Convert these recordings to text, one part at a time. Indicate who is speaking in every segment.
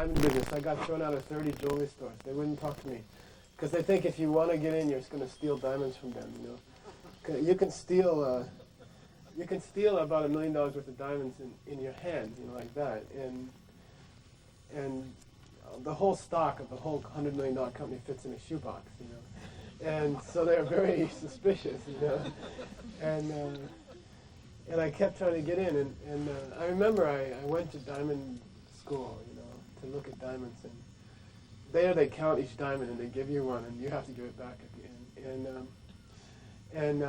Speaker 1: diamond business, I got thrown out of 30 jewelry stores. They wouldn't talk to me. Because they think if you want to get in, you're just going to steal diamonds from them, you know. 'Cause you can steal about $1 million worth of diamonds in your hand, you know, like that. And the whole stock of the whole $100 million company fits in a shoebox, you know. And so they're very suspicious, you know. And I kept trying to get in. And I remember I went to diamond school, you know, to look at diamonds. And there they count each diamond and they give you one and you have to give it back at the end. And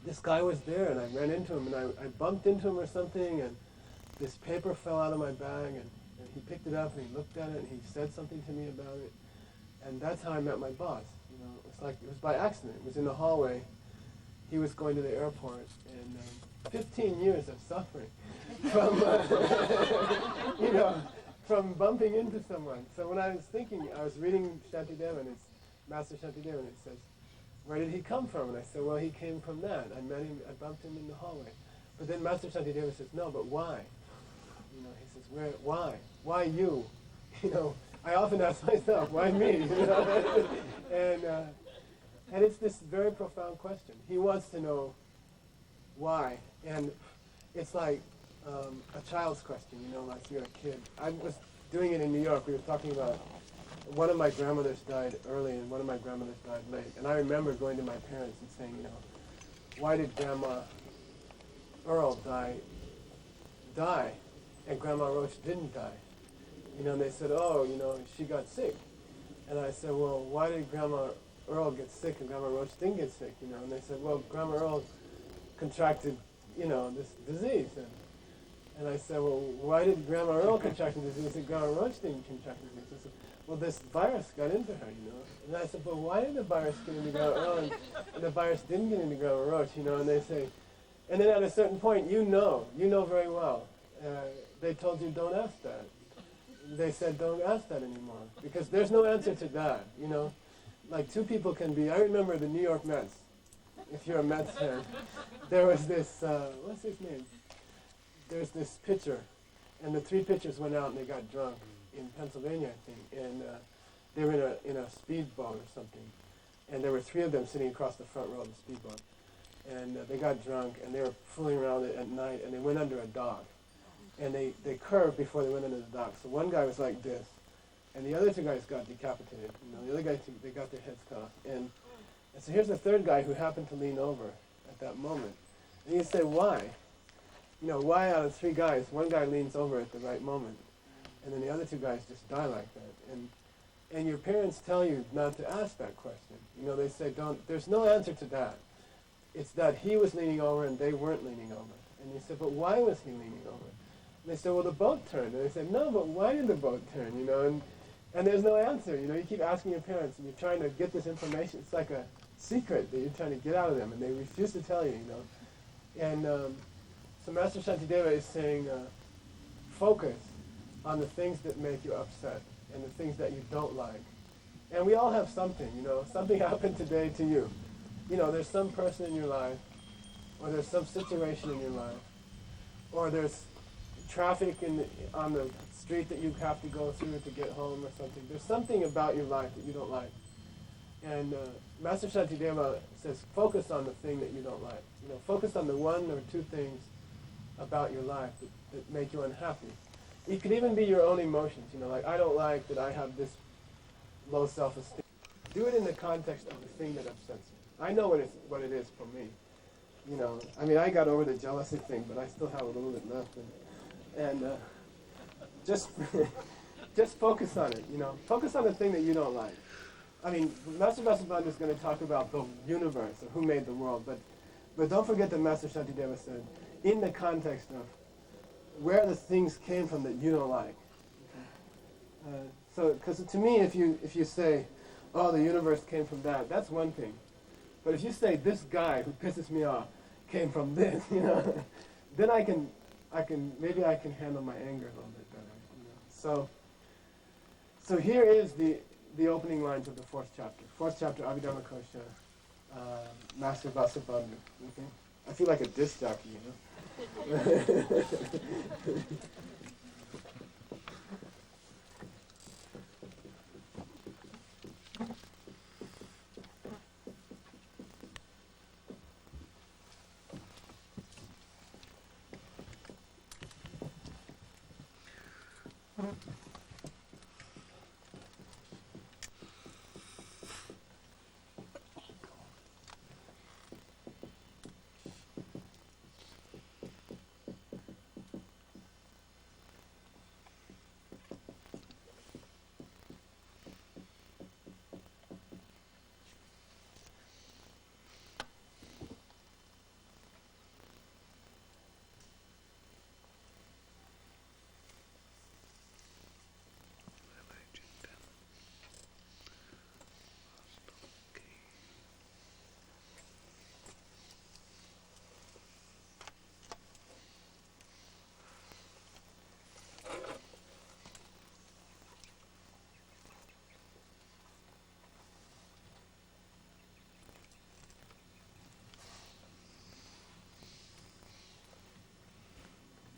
Speaker 1: this guy was there and I ran into him and I bumped into him or something and this paper fell out of my bag and he picked it up and he looked at it and he said something to me about it. And that's how I met my boss. You know, it's like it was by accident. It was in the hallway. He was going to the airport, and 15 years of suffering from, you know, from bumping into someone. So when I was thinking, I was reading Shantideva, and it's Master Shantideva, and it says, "Where did he come from?" And I said, "Well, he came from that. I met him. I bumped him in the hallway." But then Master Shantideva says, "No, but why?" You know, he says, "Where? Why? Why you?" You know. I often ask myself, why me? You know? And it's this very profound question. He wants to know why. And it's like a child's question, you know, like you're a kid. I was doing it in New York. We were talking about one of my grandmothers died early and one of my grandmothers died late. And I remember going to my parents and saying, you know, why did Grandma Earl die and Grandma Roach didn't die? You know, and they said, oh, you know, she got sick. And I said, well, why did Grandma Earl get sick and Grandma Roach didn't get sick? You know, and they said, well, Grandma Earl contracted, you know, this disease. And I said, well, why did Grandma Earl contract the disease and Grandma Roach didn't contract the disease? I said, well, this virus got into her, you know. And I said, well, why did the virus get into Grandma Earl and the virus didn't get into Grandma Roach, you know? And they say, and then at a certain point, you know very well. They told you, don't ask that. They said, don't ask that anymore, because there's no answer to that, you know. Like two people can be, I remember the New York Mets, if you're a Mets fan, there was this, what's his name? There's this pitcher, and the three pitchers went out and they got drunk in Pennsylvania, I think, and they were in a speedboat or something, and there were three of them sitting across the front row of the speedboat, and they got drunk, and they were fooling around it at night, and they went under a dock. And they curved before they went into the dock. So one guy was like this, and the other two guys got decapitated. You know, the other guys, they got their heads cut off. And so here's the third guy who happened to lean over at that moment. And you say, why? You know, why out of three guys, one guy leans over at the right moment, and then the other two guys just die like that? And your parents tell you not to ask that question. You know, they say, there's no answer to that. It's that he was leaning over and they weren't leaning over. And you say, but why was he leaning over? And they said, well, the boat turned. And they said, no, but why did the boat turn, you know? And there's no answer, you know. You keep asking your parents, and you're trying to get this information. It's like a secret that you're trying to get out of them, and they refuse to tell you, you know. And so Master Shantideva is saying, focus on the things that make you upset and the things that you don't like. And we all have something, you know. Something happened today to you. You know, there's some person in your life, or there's some situation in your life, or there's traffic on the street that you have to go through to get home or something. There's something about your life that you don't like. And Master Shantideva says, focus on the thing that you don't like. You know, focus on the one or two things about your life that make you unhappy. It could even be your own emotions. You know, like, I don't like that I have this low self-esteem. Do it in the context of the thing that upsets you. I know what it is for me. You know, I mean, I got over the jealousy thing, but I still have a little bit left. And just focus on it, you know. Focus on the thing that you don't like. I mean, Master Vasubandhu is going to talk about the universe, or who made the world, but don't forget that Master Shantideva said, in the context of where the things came from that you don't like. Okay? So, because to me, if you say, oh, the universe came from that, that's one thing. But if you say, this guy who pisses me off came from this, you know, then maybe I can handle my anger a little bit better. You know? So here is the opening lines of the fourth chapter. Fourth chapter, Abhidhamma Kosha, Master Vasubandhu. Okay? I feel like a disc jockey, you know.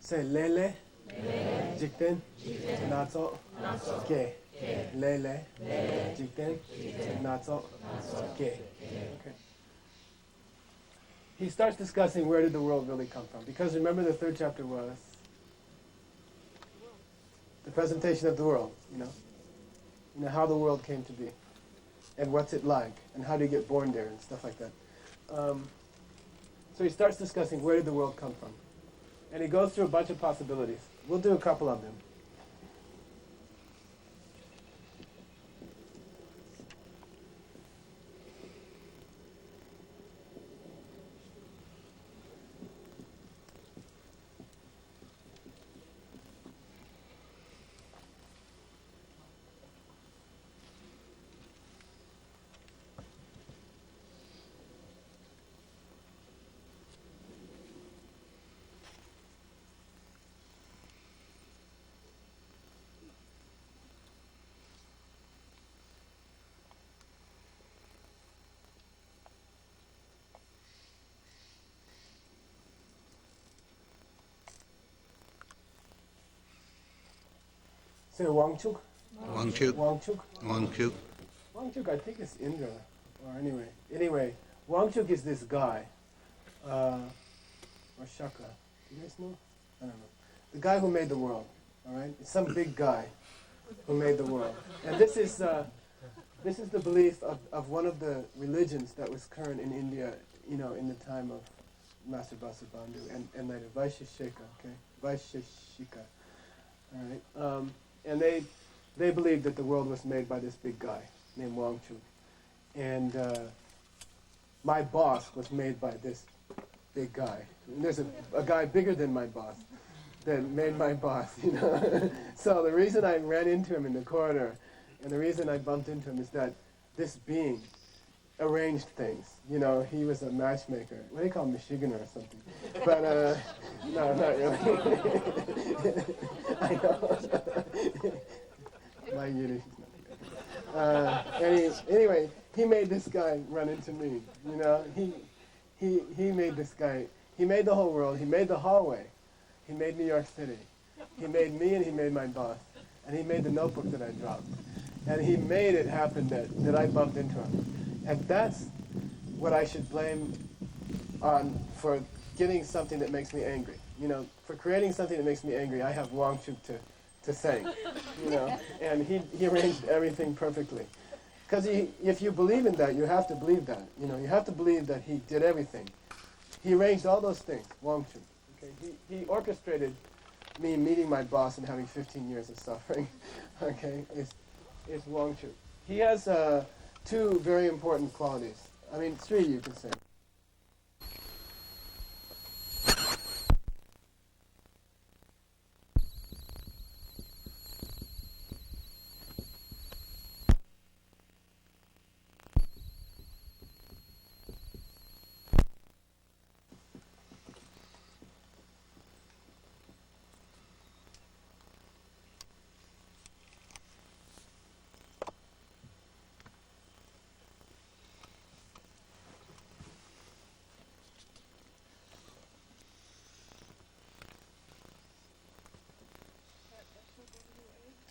Speaker 1: Say lele, jikten, natso, ke. Lele, jikten, natso, ke. Okay. He starts discussing where did the world really come from. Because remember the third chapter was the presentation of the world, you know how the world came to be, and what's it like, and how do you get born there, and stuff like that. So he starts discussing where did the world come from. And he goes through a bunch of possibilities. We'll do a couple of them. Say Wangchuk.
Speaker 2: Wangchuk.
Speaker 1: Wangchuk.
Speaker 2: Wangchuk.
Speaker 1: Wangchuk, I think it's Indra. Or anyway, Wangchuk is this guy. Or Shaka. Do you guys know? I don't know. The guy who made the world. All right? It's some big guy who made the world. And this is the belief of one of the religions that was current in India, in the time of Master Vasubandhu and later Vaisheshika, okay? Vaisheshika. All right? And they believed that the world was made by this big guy named Wangchuk. And my boss was made by this big guy. And there's a guy bigger than my boss that made my boss, So the reason I ran into him in the corridor and the reason I bumped into him is that this being arranged things. He was a matchmaker. What do you call him, Michigan or something? But, no, not really. I know. My Yiddish is not good. Anyway, he made this guy run into me. He made this guy. He made the whole world. He made the hallway. He made New York City. He made me and he made my boss. And he made the notebook that I dropped. And he made it happen that I bumped into him. And that's what I should blame on for getting something that makes me angry. For creating something that makes me angry, I have Wangchuk to thank. And he arranged everything perfectly. Because if you believe in that, you have to believe that. You have to believe that he did everything. He arranged all those things, Wangchuk. Okay? He orchestrated me meeting my boss and having 15 years of suffering. Okay? It's Wangchuk. He has two very important qualities. I mean, three you could say.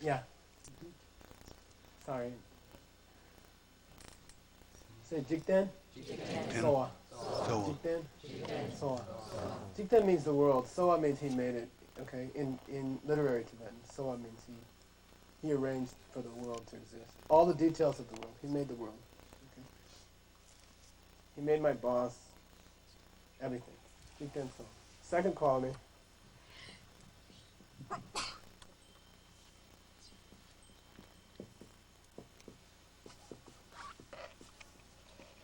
Speaker 1: Yeah. Sorry. Say Jikten? Soa.
Speaker 2: Soa.
Speaker 1: Jikten? Soa. Jikten means the world. Soa means he made it. Okay, in literary Tibetan, Sowa means he arranged for the world to exist. All the details of the world. He made the world. Okay. He made my boss. Everything. Jikten So. Second quality.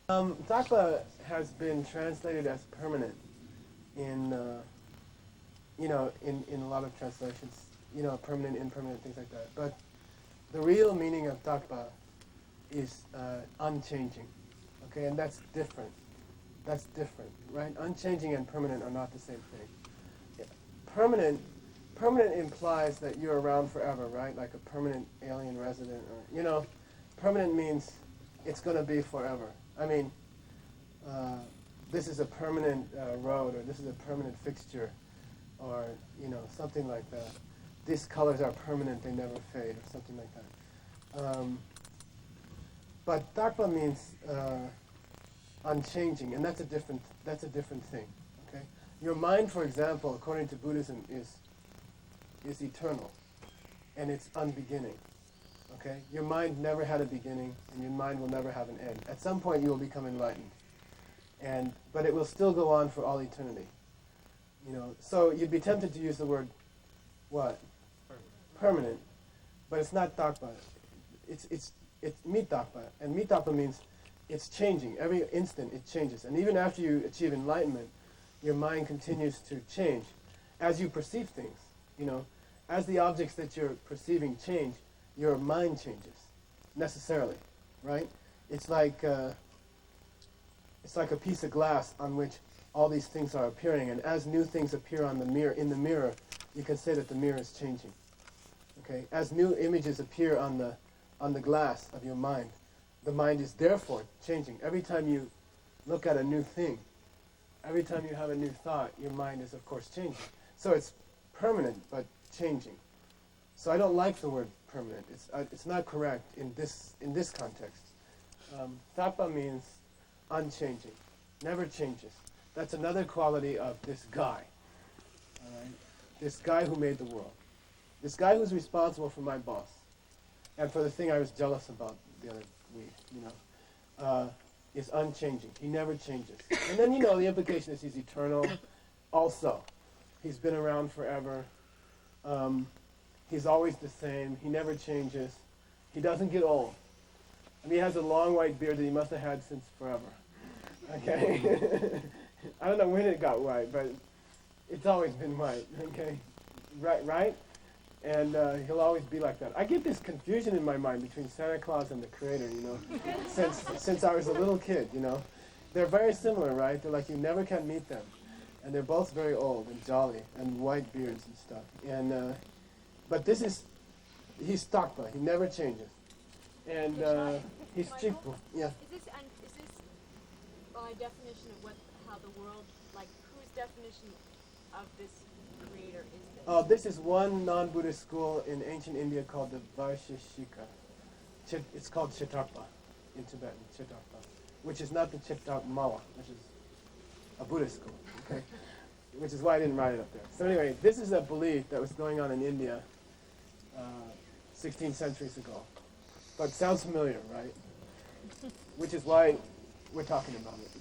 Speaker 1: Dakpa has been translated as permanent in in a lot of translations, permanent, impermanent, things like that. But the real meaning of Dakpa is unchanging, okay, and that's different. That's different, right? Unchanging and permanent are not the same thing. Yeah. Permanent implies that you're around forever, right? Like a permanent alien resident, or permanent means it's going to be forever. I mean, this is a permanent road, or this is a permanent fixture, or something like that. These colors are permanent; they never fade, or something like that. But Dakpa means unchanging, and that's a different thing. Okay, your mind, for example, according to Buddhism, is eternal, and it's unbeginning. Okay, your mind never had a beginning, and your mind will never have an end. At some point, you will become enlightened, but it will still go on for all eternity. So you'd be tempted to use the word what? Permanent, but it's not Dakpa. It's Mitdakpa, and Mitdakpa means it's changing. Every instant it changes, and even after you achieve enlightenment, your mind continues to change as you perceive things. As the objects that you're perceiving change, your mind changes necessarily, right? It's like a piece of glass on which all these things are appearing, and as new things appear in the mirror, you can say that the mirror is changing. Okay, as new images appear on the glass of your mind, the mind is therefore changing. Every time you look at a new thing, every time you have a new thought, your mind is of course changing. So it's permanent but changing. So I don't like the word permanent. It's not correct in this context. Dakpa means unchanging, never changes. That's another quality of this guy. All right? This guy who made the world. This guy who's responsible for my boss and for the thing I was jealous about the other week, is unchanging. He never changes. And then, the implication is he's eternal also. He's been around forever. He's always the same. He never changes. He doesn't get old. I mean, he has a long white beard that he must have had since forever. Okay? I don't know when it got white, but it's always been white. Okay? Right? And he'll always be like that. I get this confusion in my mind between Santa Claus and the Creator, since I was a little kid, They're very similar, right? They're like you never can meet them. And they're both very old and jolly and white beards and stuff. And but he's Dakpa. He never changes. And he's Chikpo. Yeah.
Speaker 2: Is this by definition of how the world, like whose definition of this creator is this?
Speaker 1: This is one non-Buddhist school in ancient India called the Vaisheshika. It's called Chitakpa in Tibetan, Chitakpa, which is not the Chitakmawa, which is a Buddhist school, okay? Which is why I didn't write it up there. So anyway, this is a belief that was going on in India 16 centuries ago. But it sounds familiar, right? Which is why we're talking about it.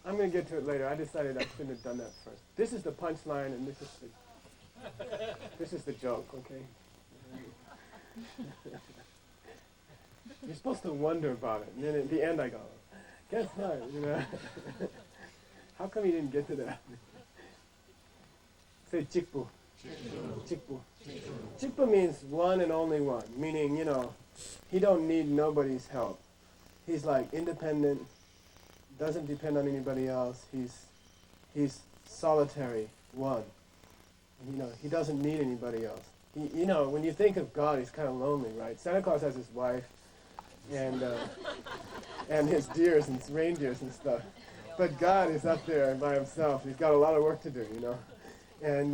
Speaker 1: I'm going to get to it later. I decided I shouldn't have done that first. This is the punchline, and this is the joke, okay? You're supposed to wonder about it, and then at the end I go, guess what, How come you didn't get to that? Say Chikpo. Chikpo. Chikpo means one and only one, meaning, he don't need nobody's help. He's like independent, doesn't depend on anybody else. He's solitary, one. He doesn't need anybody else. When you think of God, he's kind of lonely, right? Santa Claus has his wife, and his deers and reindeers and stuff. But God is up there by himself. He's got a lot of work to do, you know. And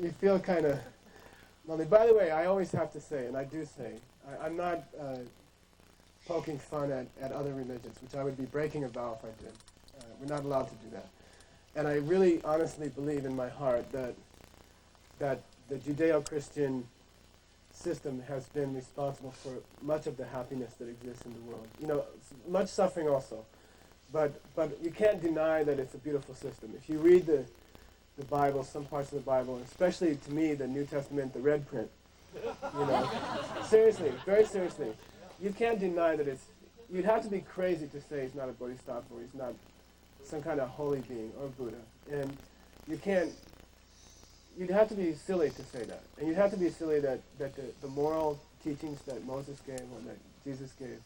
Speaker 1: you feel kind of lonely. By the way, I always have to say, and I do say, I'm not poking fun at other religions, which I would be breaking a vow if I did. We're not allowed to do that. And I really honestly believe in my heart that the Judeo-Christian system has been responsible for much of the happiness that exists in the world. You know, much suffering also. But you can't deny that it's a beautiful system. If you read the Bible, some parts of the Bible, and especially to me, the New Testament, the red print, you know, seriously, very seriously, you can't deny that it's, you'd have to be crazy to say he's not a bodhisattva or he's not some kind of holy being or Buddha. And you can't, you'd have to be silly to say that. And you'd have to be silly that the moral teachings that Moses gave or that Jesus gave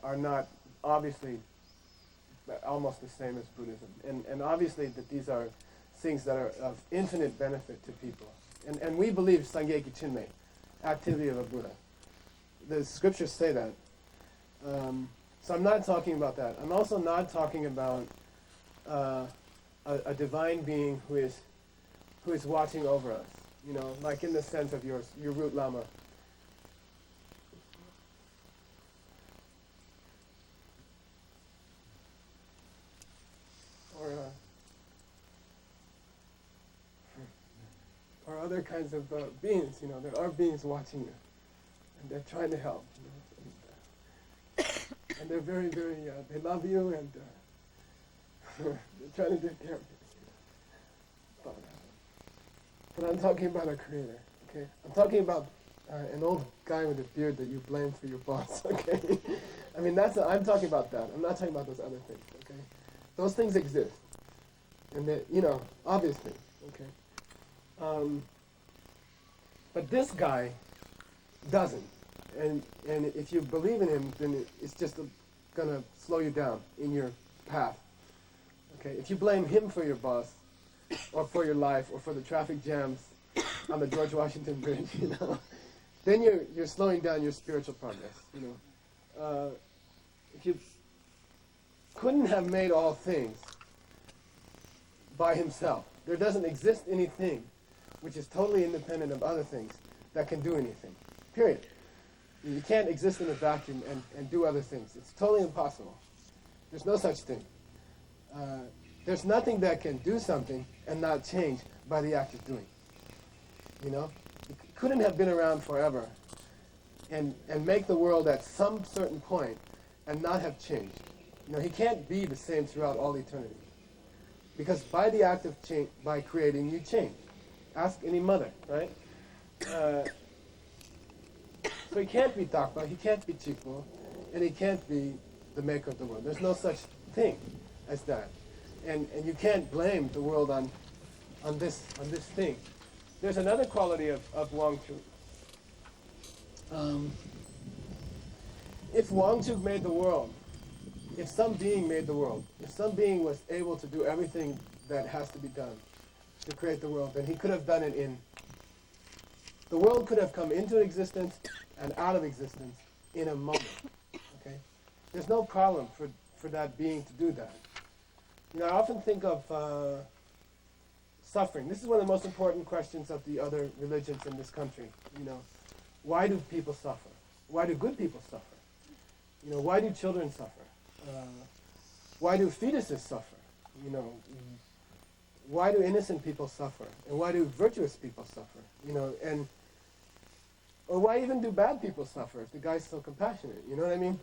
Speaker 1: are not obviously almost the same as Buddhism. And obviously that these are things that are of infinite benefit to people. And we believe Sangeki Chinmei, activity of a Buddha. The scriptures say that. So I'm not talking about that. I'm also not talking about a divine being who is watching over us. You know, like in the sense of your root lama. Or other kinds of beings, you know, there are beings watching you, and they're trying to help, you know, and they're very, very, they love you, and they're trying to take care of you. But I'm talking about a creator, okay? I'm talking about an old guy with a beard that you blame for your boss, okay? I mean, I'm talking about that. I'm not talking about those other things, okay? Those things exist, and they, you know, obviously, okay? But this guy doesn't, and if you believe in him, then it's just gonna slow you down in your path. Okay, if you blame him for your boss, or for your life, or for the traffic jams on the George Washington Bridge, you know, then you're slowing down your spiritual progress. You know, if you couldn't have made all things by himself, there doesn't exist anything which is totally independent of other things that can do anything, period. You can't exist in a vacuum and do other things. It's totally impossible. There's no such thing. There's nothing that can do something and not change by the act of doing. You know? It couldn't have been around forever and make the world at some certain point and not have changed. You know, he can't be the same throughout all eternity. Because by the act of change, by creating, you change. Ask any mother, right? So he can't be Dakpa, he can't be Chipo, and he can't be the maker of the world. There's no such thing as that. And you can't blame the world on this thing. There's another quality of Wang Chu. If Wang Chu made the world, if some being made the world, if some being was able to do everything that has to be done to create the world, then he could have done it the world could have come into existence and out of existence in a moment, okay? There's no problem for that being to do that. You know, I often think of suffering. This is one of the most important questions of the other religions in this country, you know. Why do people suffer? Why do good people suffer? You know, why do children suffer? Why do fetuses suffer? You know, why do innocent people suffer? And why do virtuous people suffer? You know, or why even do bad people suffer if the guy's so compassionate? You know what I mean?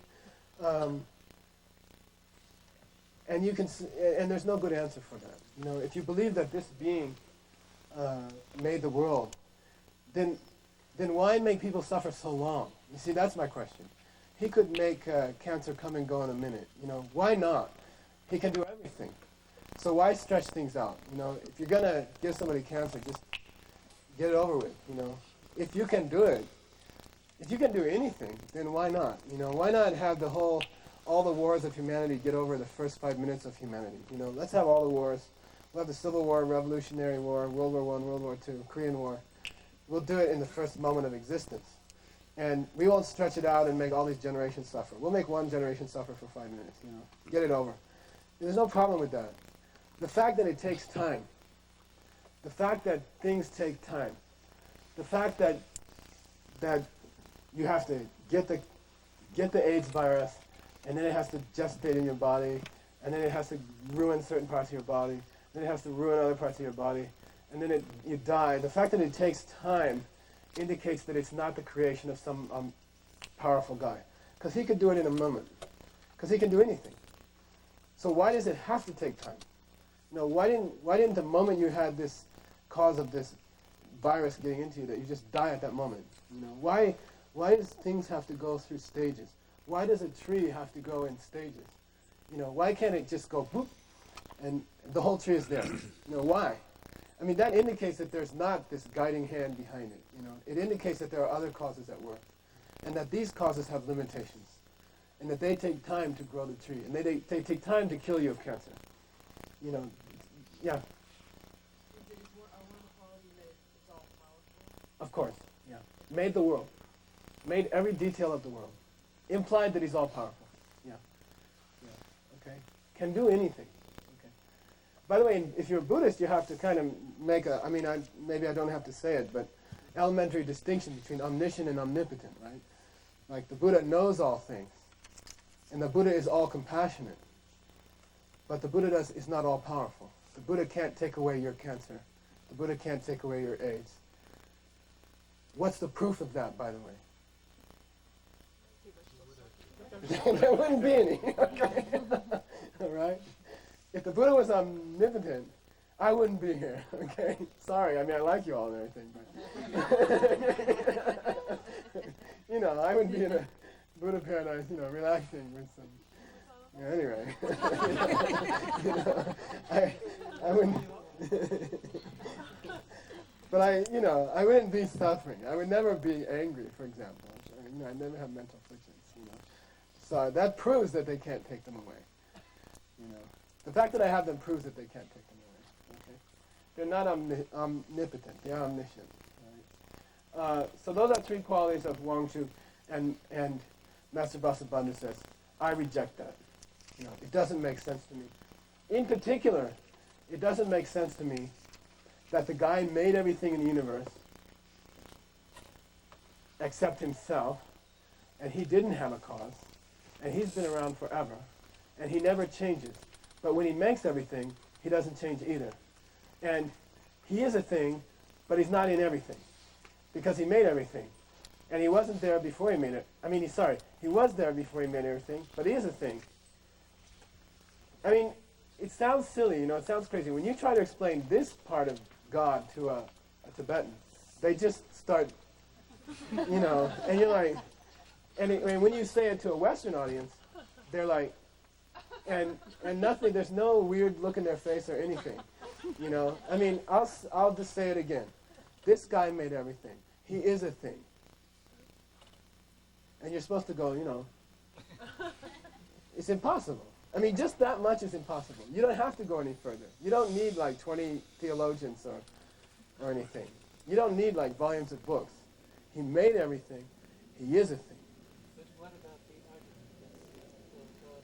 Speaker 1: And there's no good answer for that. You know, if you believe that this being made the world, then why make people suffer so long? You see, that's my question. He could make cancer come and go in a minute. You know, why not? He can do everything. So why stretch things out? You know, if you're gonna give somebody cancer, just get it over with. You know, if you can do it, if you can do anything, then why not? You know, why not have all the wars of humanity get over the first 5 minutes of humanity? You know, let's have all the wars. We'll have the Civil War, Revolutionary War, World War I, World War II, Korean War. We'll do it in the first moment of existence. And we won't stretch it out and make all these generations suffer. We'll make one generation suffer for 5 minutes, get it over. There's no problem with that. The fact that it takes time, the fact that things take time, the fact that you have to get the AIDS virus, and then it has to gestate in your body, and then it has to ruin certain parts of your body, then it has to ruin other parts of your body, and then you die. The fact that it takes time indicates that it's not the creation of some powerful guy. Because he could do it in a moment. Because he can do anything. So why does it have to take time? Why didn't the moment you had this cause of this virus getting into you that you just die at that moment? Why does things have to go through stages? Why does a tree have to go in stages? Why can't it just go boop and the whole tree is there? Why? I mean, that indicates that there's not this guiding hand behind it. It indicates that there are other causes at work, and that these causes have limitations, and that they take time to grow the tree, and they take time to kill you of cancer. Yeah.
Speaker 2: Is it one of the qualities that it's all powerful?
Speaker 1: Of course. Yeah. Made the world, made every detail of the world, implied that he's all powerful. Yeah. Okay. Can do anything. By the way, if you're a Buddhist, you have to kind of make maybe I don't have to say it, but elementary distinction between omniscient and omnipotent, right? Like the Buddha knows all things, and the Buddha is all compassionate, but the Buddha is not all powerful. The Buddha can't take away your cancer. The Buddha can't take away your AIDS. What's the proof of that, by the way? There wouldn't be any, okay? All right? If the Buddha was omnipotent, I wouldn't be here, okay? Sorry, I like you all and everything, but, I would be in a Buddha paradise, relaxing with some, anyway. I wouldn't, but I wouldn't be suffering. I would never be angry, for example. I never have mental afflictions, So that proves that they can't take them away, The fact that I have them proves that they can't take them away. Okay? They're not omnipotent. They are omniscient. Right? So those are three qualities of Wang Chu, and Master Vasubandhu says, I reject that. It doesn't make sense to me. In particular, it doesn't make sense to me that the guy made everything in the universe except himself, and he didn't have a cause, and he's been around forever, and he never changes. But when he makes everything, he doesn't change either. And he is a thing, but he's not in everything, because he made everything. And he wasn't there before he made it. He was there before he made everything, but he is a thing. It sounds silly, it sounds crazy. When you try to explain this part of God to a Tibetan, they just start, and you're like, and when you say it to a Western audience, they're like, and nothing, there's no weird look in their face or anything, I'll just say it again. This guy made everything. He is a thing. And you're supposed to go, it's impossible. Just that much is impossible. You don't have to go any further. You don't need 20 theologians or anything. You don't need volumes of books. He made everything. He is a thing.
Speaker 3: But what about the argument that God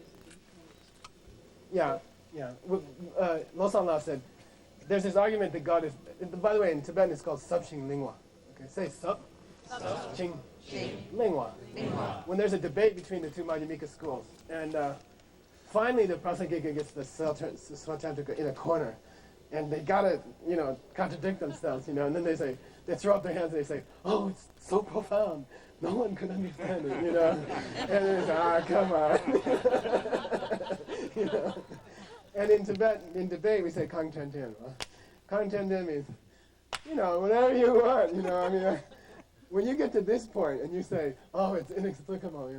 Speaker 3: is
Speaker 1: Yeah. Losang Lao said, there's this argument that God is, by the way, in Tibetan it's called Subshing Lingwa. Okay, say Sub, Ching, Lingwa. When there's a debate between the two Madhyamika schools, and finally the Prasangika gets the Swatantrika in a corner, and they gotta, contradict themselves, and then they throw up their hands and they say, oh, it's so profound, no one could understand it, and they say, come on. And in debate we say Kang Ten Ten. Kang Ten Ten means, whatever you want, when you get to this point and you say, oh, it's inexplicable,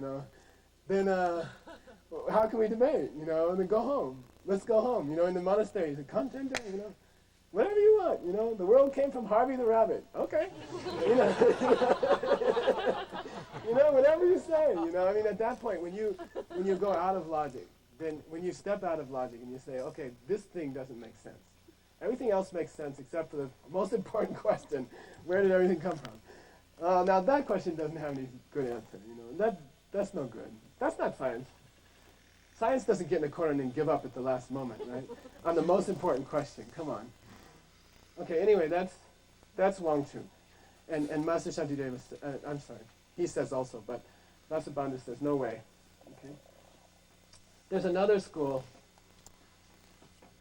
Speaker 1: then how can we debate, and then go home. Let's go home, in the monastery, you say, Kang Ten Ten, whatever you want, the world came from Harvey the rabbit. Okay. Whatever you say, at that point, when you go out of logic, then when you step out of logic and you say, okay, this thing doesn't make sense. Everything else makes sense except for the most important question, where did everything come from? Now that question doesn't have any good answer. That's no good. That's not science. Science doesn't get in a corner and then give up at the last moment, right? On the most important question. Come on. Okay. Anyway, that's Wang Chu, and Master Shantideva. I'm sorry. He says also, but Master Bandha says no way. Okay. There's another school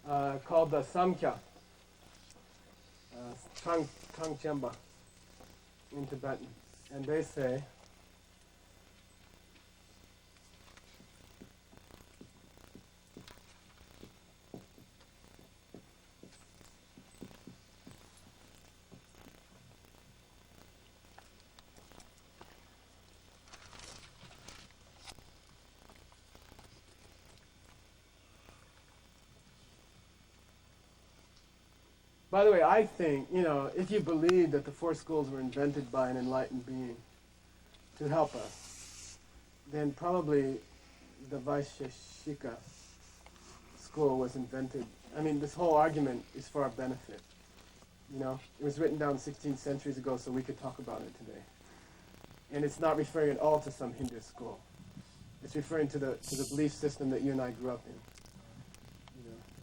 Speaker 1: called the Samkhya, Trangchemba in Tibetan, and they say by the way, I think, if you believe that the four schools were invented by an enlightened being to help us, then probably the Vaisheshika school was invented. I mean, this whole argument is for our benefit. It was written down 16 centuries ago so we could talk about it today. And it's not referring at all to some Hindu school. It's referring to the belief system that you and I grew up in.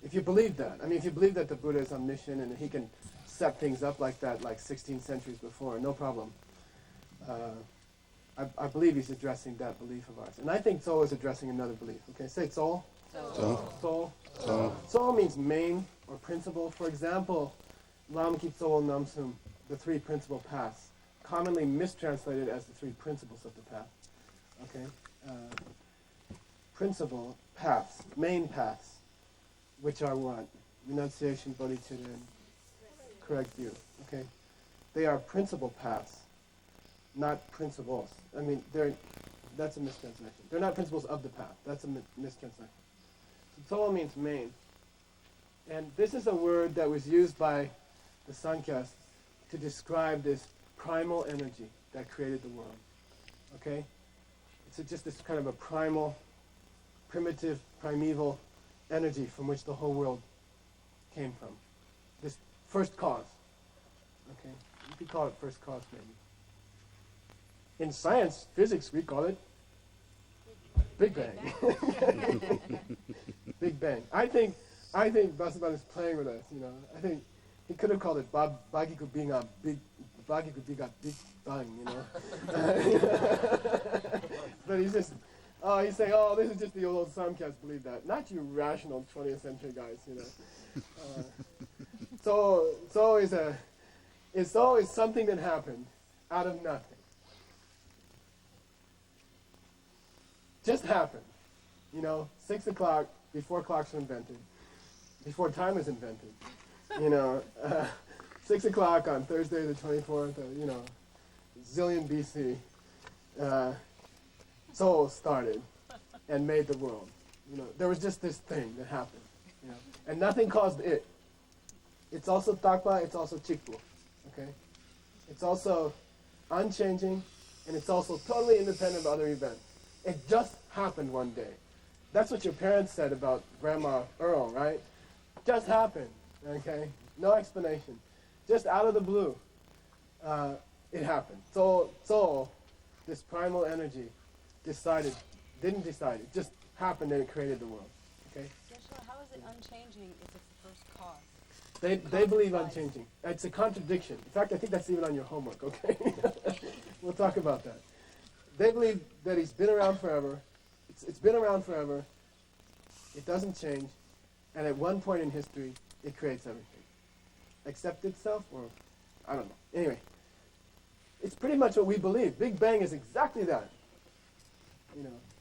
Speaker 1: If you believe that, if you believe that the Buddha is omniscient and that he can set things up like that, like 16 centuries before, no problem. I believe he's addressing that belief of ours. And I think Tso is addressing another belief. Okay, say Tso. Tso. Tso means main or principle. For example, Lam Ki Tso Namsum, the three principal paths, commonly mistranslated as the three principles of the path. Okay? Principal paths, main paths. Which are what? Renunciation, bodhicitta, and correct view. Okay? They are principal paths, not principles. That's a mistranslation. They're not principles of the path. That's a mistranslation. So Tso means main. And this is a word that was used by the Sankhyas to describe this primal energy that created the world. Okay? It's just this kind of a primal, primitive, primeval energy from which the whole world came from. This first cause. Okay? You could call it first cause, maybe. In science, physics, we call it Big Bang. Big Bang. I think Vasubandhu is playing with us, I think he could have called it Bagiku Binga Big Bang, But he's saying, this is just the old Samkhyas believe that. Not you rational 20th century guys, So it's always something that happened out of nothing. Just happened. 6 o'clock, before clocks were invented, before time was invented. 6 o'clock on Thursday the 24th, zillion BC, Soul started and made the world. There was just this thing that happened, and nothing caused it. It's also Takpa, it's also Chikpo, okay? It's also unchanging, and it's also totally independent of other events. It just happened one day. That's what your parents said about Grandma Earl, right? Just happened, okay? No explanation. Just out of the blue, it happened. So this primal energy didn't decide. It just happened and it created the world, okay?
Speaker 2: Yeshua, how is it unchanging if it's the first cause?
Speaker 1: They believe unchanging. It's a contradiction. In fact, I think that's even on your homework, okay? We'll talk about that. They believe that he's been around forever. It's been around forever. It doesn't change. And at one point in history, it creates everything. Except itself, or I don't know. Anyway, it's pretty much what we believe. Big Bang is exactly that.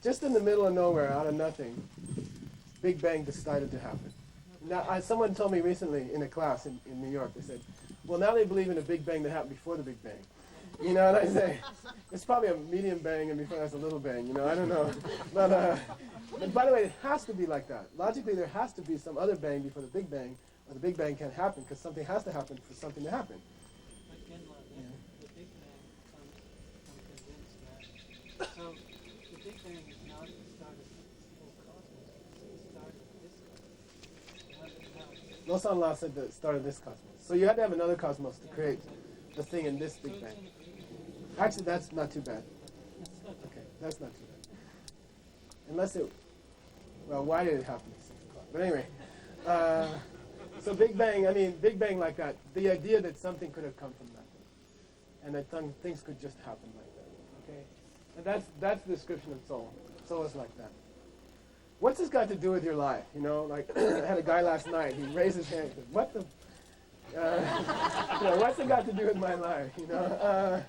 Speaker 1: Just in the middle of nowhere, out of nothing, Big Bang decided to happen. Now, someone told me recently in a class in New York, they said, well, now they believe in a Big Bang that happened before the Big Bang. And I say, it's probably a medium bang and before that's a little bang, I don't know. But by the way, it has to be like that. Logically, there has to be some other bang before the Big Bang, or the Big Bang can't happen, because something has to happen for something to happen.
Speaker 3: But Genla, the Big Bang comes from condensed matter. So the Big Bang is not the start of the whole cosmos, it's the start of this cosmos.
Speaker 1: Losan La said the start of this cosmos. So you had to have another cosmos to create the thing in this Big Bang. Actually, that's not too bad. Okay, that's not too bad. Unless it, well, why did it happen at 6 o'clock? But anyway, so Big Bang, I mean, Big Bang like that, the idea that something could have come from nothing, and that things could just happen like that, okay? And that's the description of soul. Soul is like that. What's this got to do with your life? You know, like, I had a guy last night, he raised his hand and said, what the, you know, what's it got to do with my life, you know?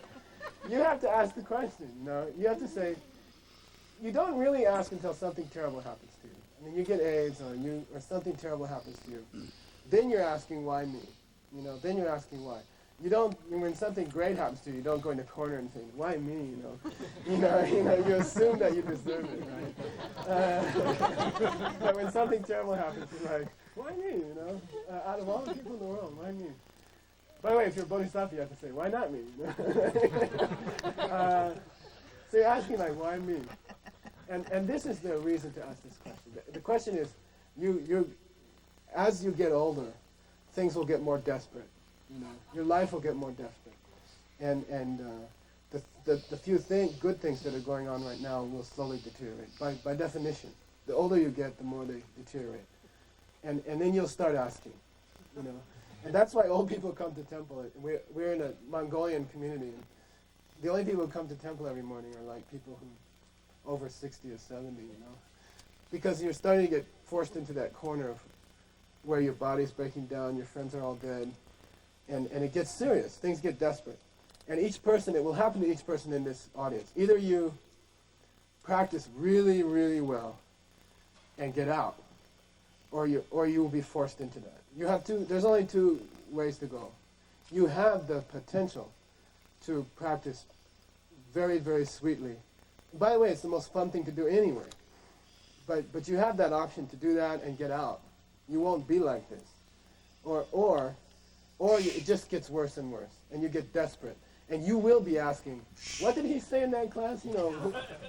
Speaker 1: You have to ask the question, you know? You have to say, you don't really ask until something terrible happens to you. I mean, you get AIDS or something terrible happens to you. Then you're asking, why me? You know, then you're asking why. You don't, when something great happens to you, you don't go in the corner and think, why me, you know? You assume that you deserve it, right? But when something terrible happens, you're like, why me, you know? Out of all the people in the world, why me? By the way, if you're a bodhisattva, you have to say, why not me? You know? So you're asking, like, why me? And this is the reason to ask this question. The question is, as you get older, things will get more desperate. You know, your life will get more desperate, and the few good things that are going on right now will slowly deteriorate. By definition, the older you get, the more they deteriorate, and then you'll start asking, you know, and that's why old people come to temple. We're in a Mongolian community, and the only people who come to temple every morning are like people who over 60 or 70, you know, because you're starting to get forced into that corner of where your body's breaking down, your friends are all dead. And it gets serious. Things get desperate. And each person, it will happen to each person in this audience. Either you practice really, really well and get out, or you will be forced into that. You have there's only two ways to go. You have the potential to practice very, very sweetly. By the way, it's the most fun thing to do anyway. But you have that option to do that and get out. You won't be like this. Or it just gets worse and worse, and you get desperate. And you will be asking, what did he say in that class? You know,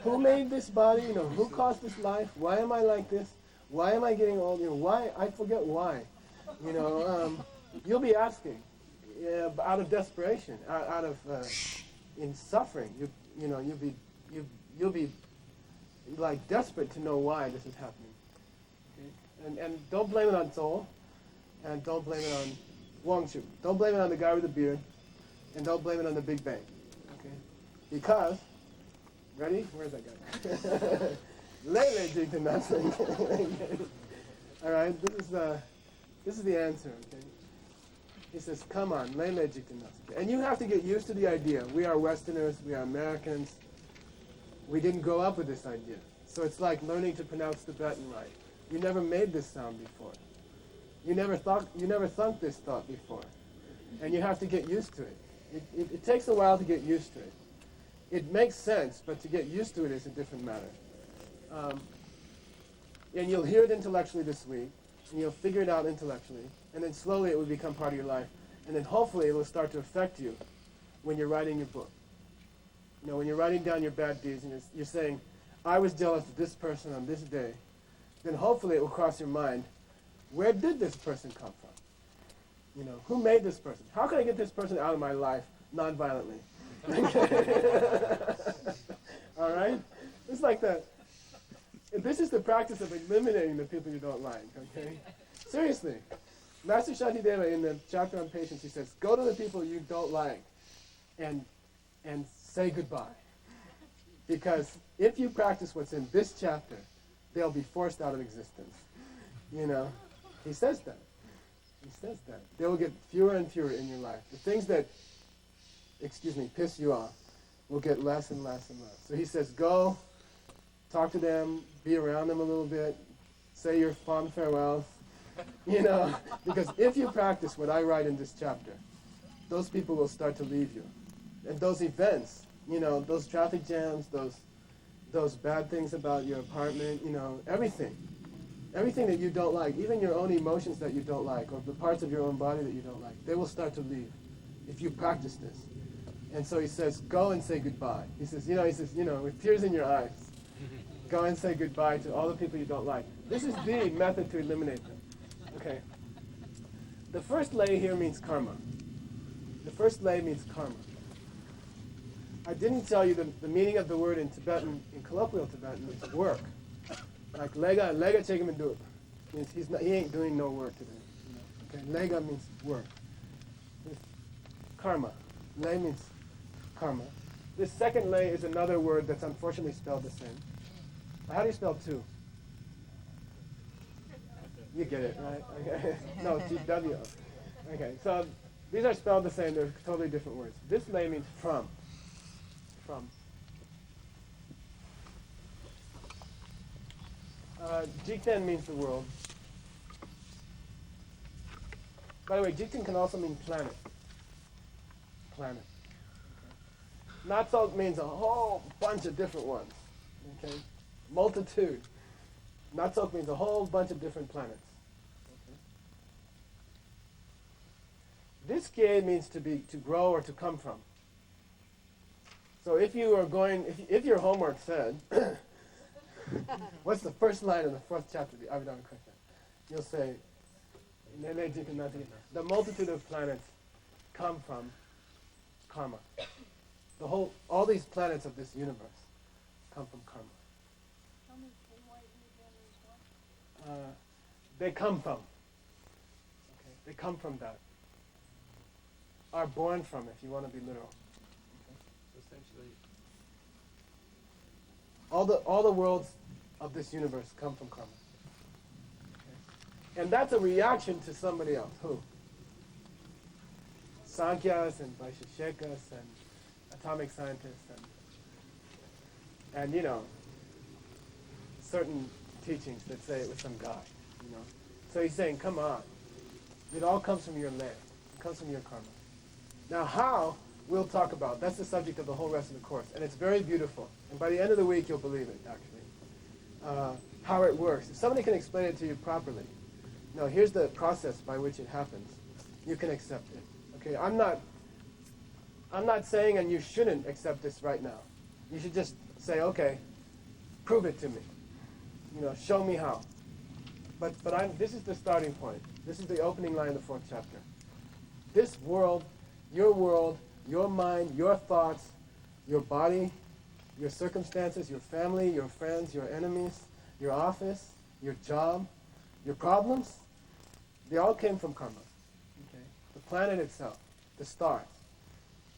Speaker 1: who made this body? You know, who caused this life? Why am I like this? Why am I getting old? You know, why? I forget why. You know, you'll be asking out of desperation, out of in suffering. You'll be like desperate to know why this is happening. Okay? And don't blame it on soul, and don't blame it on Wang Shu. Don't blame it on the guy with the beard, and don't blame it on the Big Bang, okay? Because, ready? Where's that guy? Lele Jigta Natsang. All right, this is the answer, okay? He says, come on, Lele Jigta Natsang. And you have to get used to the idea. We are Westerners, we are Americans. We didn't grow up with this idea. So it's like learning to pronounce Tibetan right. You never made this sound before. You never thunk this thought before, and you have to get used to it. It takes a while to get used to it. It makes sense, but to get used to it is a different matter. And you'll hear it intellectually this week, and you'll figure it out intellectually, and then slowly it will become part of your life, and then hopefully it will start to affect you when you're writing your book. You know, when you're writing down your bad deeds, and you're saying, I was jealous of this person on this day, then hopefully it will cross your mind, where did this person come from? You know, who made this person? How can I get this person out of my life non-violently? All right? It's like that. This is the practice of eliminating the people you don't like, okay? Seriously. Master Shantideva, in the chapter on patience, he says, go to the people you don't like and say goodbye. Because if you practice what's in this chapter, they'll be forced out of existence. You know? He says that. He says that. They will get fewer and fewer in your life. The things that, piss you off will get less and less and less. So he says, go, talk to them, be around them a little bit, say your fond farewells, you know, because if you practice what I write in this chapter, those people will start to leave you. And those events, you know, those traffic jams, those bad things about your apartment, you know, everything that you don't like, even your own emotions that you don't like, or the parts of your own body that you don't like, they will start to leave if you practice this. And so he says, go and say goodbye. He says, with tears in your eyes, go and say goodbye to all the people you don't like. This is the method to eliminate them. Okay. The first lay here means karma. The first lay means karma. I didn't tell you the meaning of the word in Tibetan, in colloquial Tibetan, is work. Like lega chegim and do it. Means he ain't doing no work today. You know? Okay, lega means work. It's karma. Le means karma. This second le is another word that's unfortunately spelled the same. How do you spell two? You get it, right? Okay. No, T-W. Okay, so these are spelled the same. They're totally different words. This le means from. From. Jikten means the world. By the way, Jikten can also mean planet. Planet. Okay. Natsok means a whole bunch of different ones. Okay? Multitude. Natsok means a whole bunch of different planets. Okay? Diske means to grow or to come from. So if you are going, if your homework said, what's the first line of the fourth chapter of the Abhidharma Kosa? You'll say, the multitude of planets come from karma. All these planets of this universe come from karma.
Speaker 2: Tell me KYE again is what?
Speaker 1: They come from. Okay, they come from that. Are born from, if you want to be literal.
Speaker 4: Essentially,
Speaker 1: all the worlds of this universe come from karma. Okay? And that's a reaction to somebody else. Who? Sankhyas and Vaisheshikas and atomic scientists and you know, certain teachings that say it was some guy, you know. So he's saying, come on. It all comes from your land. It comes from your karma. Now how, we'll talk about. That's the subject of the whole rest of the course. And it's very beautiful. And by the end of the week, you'll believe it, actually. How it works. If somebody can explain it to you properly. No, here's the process by which it happens. You can accept it. Okay, I'm not saying, and you shouldn't accept this right now. You should just say, okay, prove it to me. You know, show me how. But this is the starting point. This is the opening line of the fourth chapter. This world, your mind, your thoughts, your body, your circumstances, your family, your friends, your enemies, your office, your job, your problems, they all came from karma. Okay? The planet itself, the stars,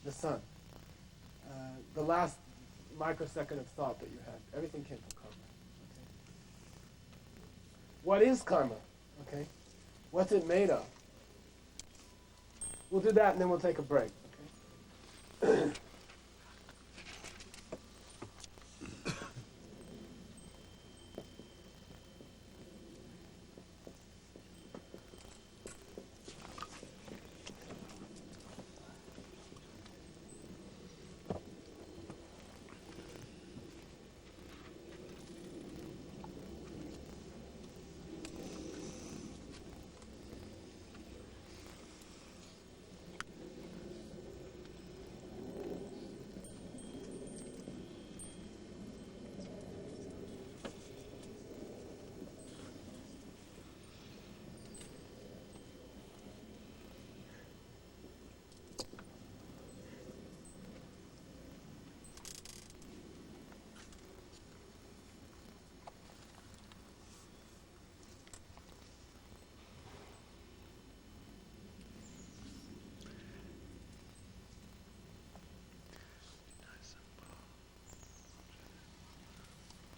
Speaker 1: the sun, the last microsecond of thought that you had, everything came from karma. Okay? What is karma? Okay? What's it made of? We'll do that and then we'll take a break. Okay?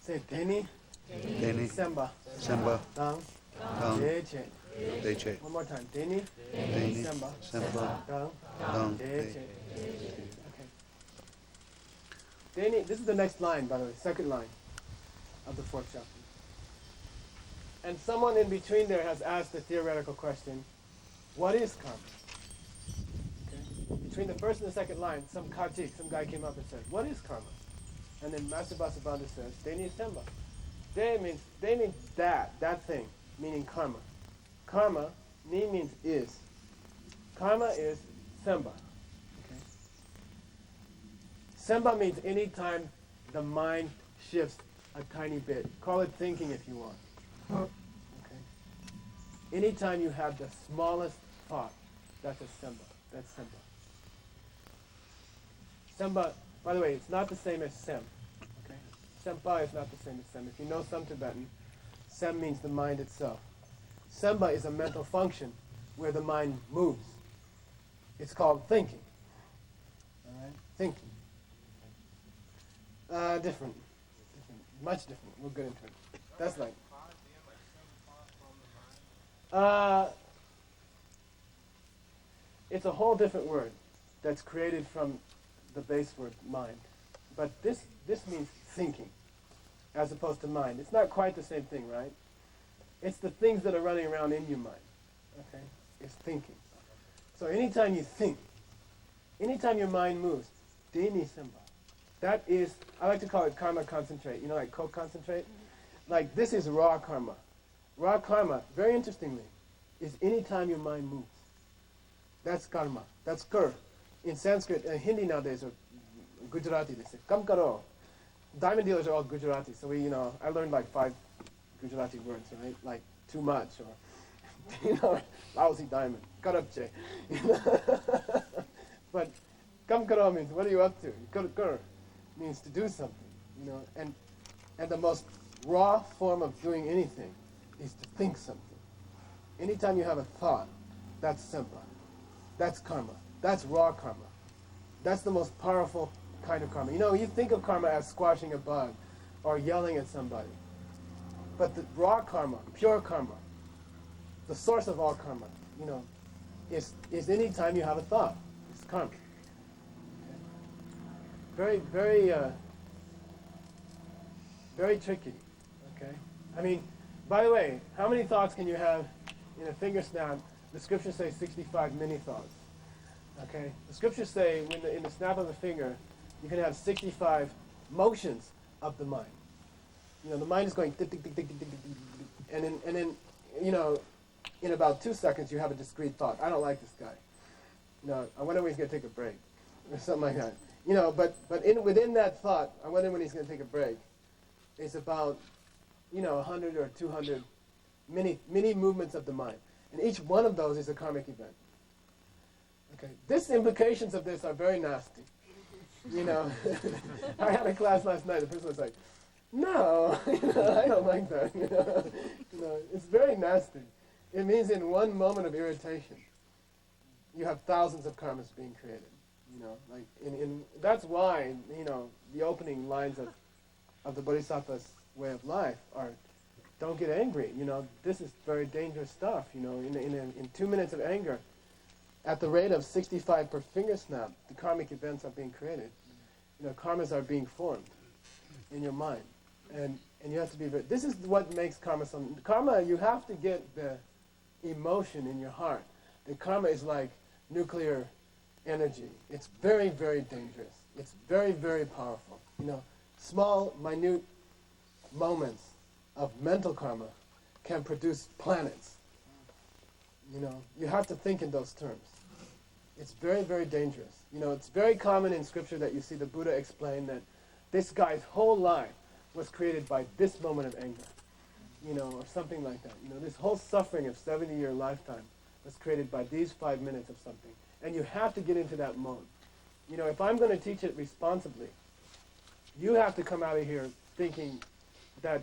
Speaker 1: Say Deni,
Speaker 4: Deni,
Speaker 1: Semba,
Speaker 4: Semba,
Speaker 1: Dang,
Speaker 4: Dang,
Speaker 1: Deche.
Speaker 4: Deche,
Speaker 1: One more time. Deni,
Speaker 4: Deni,
Speaker 1: Semba,
Speaker 4: Semba,
Speaker 1: Dang,
Speaker 4: Dang,
Speaker 1: Deche. Okay. Deni, this is the next line, by the way, second line of the fourth chapter. And someone in between there has asked the theoretical question, what is karma? Okay. Between the first and the second line, some guy came up and said, what is karma? And then Master Vasubandhu says, Deni Semba. De means that thing, meaning karma. Karma, ni means is. Karma is Semba. Okay? Semba means any time the mind shifts a tiny bit. Call it thinking if you want. Okay? Anytime you have the smallest thought, that's a Semba. That's Semba. Semba By the way, it's not the same as sem. Okay? Sempa is not the same as sem. If you know some Tibetan, sem means the mind itself. Semba is a mental function where the mind moves. It's called thinking. All right? Thinking. Different. Much different. We'll get into it. That's like... it's a whole different word that's created from the base word mind. But this means thinking as opposed to mind. It's not quite the same thing, right? It's the things that are running around in your mind. Okay? It's thinking. So anytime you think, anytime your mind moves, deni simba. That is, I like to call it karma concentrate. You know, like coke concentrate? Like this is raw karma. Raw karma, very interestingly, is anytime your mind moves. That's karma. That's kur. In Sanskrit, Hindi nowadays, or Gujarati, they say, kam karo. Diamond dealers are all Gujarati, so I learned like 5 Gujarati words, right? Like too much, or, lousy diamond, cut up Jay. But kam karo means, what are you up to? Kur means to do something, and the most raw form of doing anything is to think something. Anytime you have a thought, that's sempa. That's karma. That's raw karma. That's the most powerful kind of karma. You think of karma as squashing a bug or yelling at somebody. But the raw karma, pure karma, the source of all karma, is any time you have a thought. It's karma. Okay? Very, very, very tricky. Okay? I mean, by the way, how many thoughts can you have in a finger snap? The scriptures say 65 mini thoughts. Okay? The scriptures say in the snap of a finger, you can have 65 motions of the mind. The mind is going tick, tick, tick, tick, tick, tick, tick, tick, and then in about 2 seconds you have a discrete thought. I don't like this guy. I wonder when he's going to take a break, or something like that. But within that thought, I wonder when he's going to take a break. It's about 100 or 200 mini movements of the mind, and each one of those is a karmic event. Okay, implications of this are very nasty. I had a class last night. The person was like, "No, I don't like that." It's very nasty. It means in one moment of irritation, you have thousands of karmas being created. That's why the opening lines of the Bodhisattva's way of life are, "Don't get angry." This is very dangerous stuff. In 2 minutes of anger, at the rate of 65 per finger snap, the karmic events are being created. Karmas are being formed in your mind. And you have to be this is what makes karma karma, you have to get the emotion in your heart. The karma is like nuclear energy. It's very, very dangerous. It's very, very powerful. Small, minute moments of mental karma can produce planets. You have to think in those terms. It's very, very dangerous. It's very common in scripture that you see the Buddha explain that this guy's whole life was created by this moment of anger, or something like that. This whole suffering of 70-year lifetime was created by these 5 minutes of something. And you have to get into that mode. If I'm going to teach it responsibly, you have to come out of here thinking that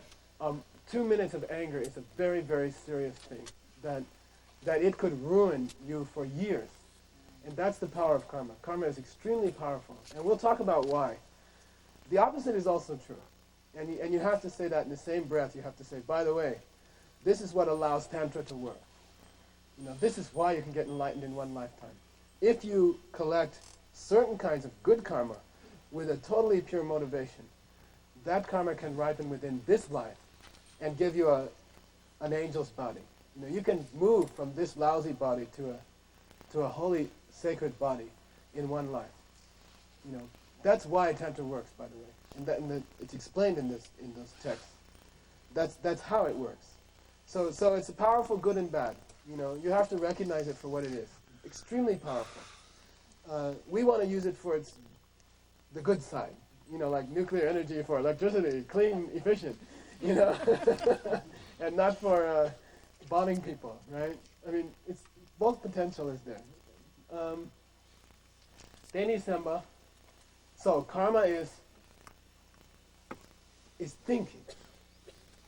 Speaker 1: 2 minutes of anger is a very, very serious thing, that it could ruin you for years. And that's the power of karma. Karma is extremely powerful. And we'll talk about why. The opposite is also true. And you have to say that in the same breath. You have to say, by the way, this is what allows Tantra to work. This is why you can get enlightened in one lifetime. If you collect certain kinds of good karma with a totally pure motivation, that karma can ripen within this life and give you an angel's body. You can move from this lousy body to a holy, sacred body in one life. That's why Tantra works, by the way, and it's explained in those texts. That's how it works. So it's a powerful good and bad. You have to recognize it for what it is. Extremely powerful. We want to use it for the good side. Like nuclear energy for electricity, clean, efficient. And not for bombing people, right? I mean, it's both potential is there. Deni Semba, So karma is thinking.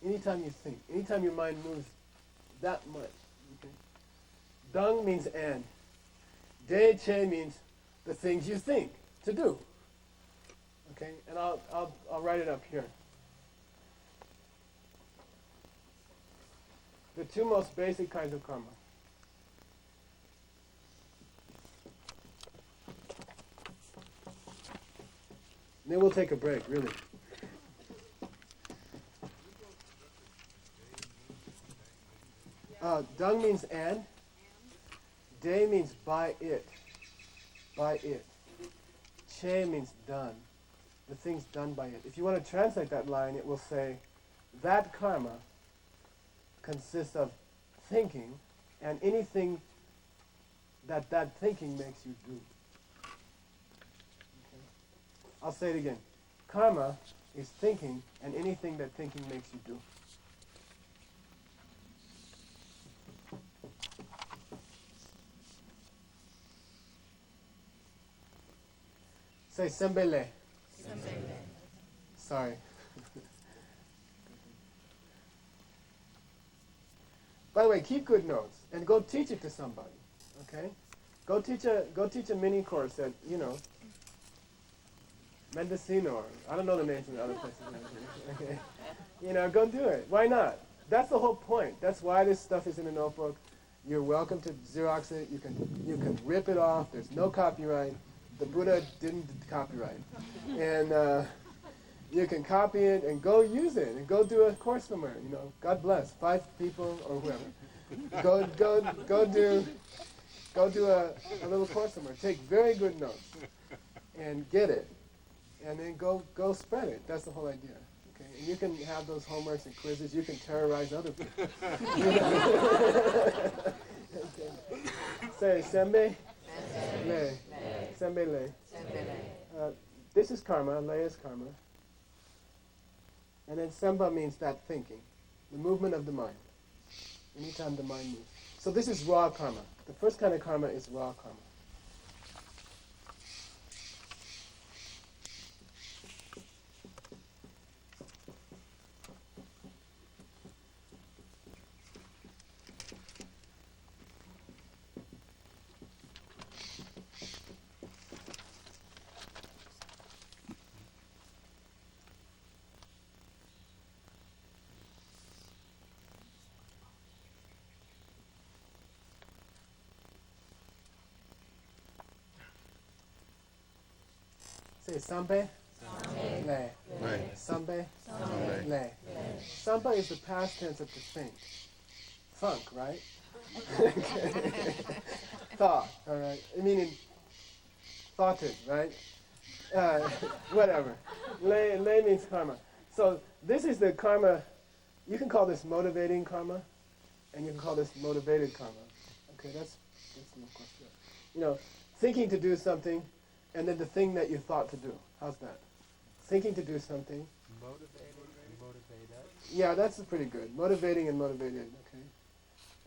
Speaker 1: Anytime you think, anytime your mind moves that much. Okay? Dang means and. De che means the things you think to do. Okay, and I'll write it up here. The two most basic kinds of karma. And then we'll take a break, really. Dang means and. De means by it. By it. Che means done. The thing's done by it. If you want to translate that line, it will say, that karma consists of thinking and anything that thinking makes you do. Okay. I'll say it again. Karma is thinking and anything that thinking makes you do. Say sembele. Sembele. Sorry. By the way, keep good notes and go teach it to somebody. Okay? Go teach a mini course at, Mendocino, or I don't know the names of the other places. Okay? Go do it. Why not? That's the whole point. That's why this stuff is in a notebook. You're welcome to Xerox it. You can rip it off. There's no copyright. The Buddha didn't copyright. And you can copy it and go use it and go do a course somewhere. God bless 5 people or whoever. Go do a little course somewhere. Take very good notes and get it, and then go spread it. That's the whole idea. Okay, and you can have those homeworks and quizzes. You can terrorize other people. Okay. Say sembe, le. Sembe le. This is karma, le is karma. And then semba means that thinking, the movement of the mind. Anytime the mind moves. So this is raw karma. The first kind of karma is raw karma. Say sambe, le. Sambe, le. Samba is the past tense of to think. Funk, right? Thought, all right? Meaning thoughted, right? Whatever. Le means karma. So this is the karma. You can call this motivating karma, and you can call this motivated karma. Okay, that's no question. Thinking to do something, and then the thing that you thought to do. How's that? Thinking to do something.
Speaker 5: Motivating and motivated.
Speaker 1: Yeah, that's pretty good. Motivating and motivated, okay?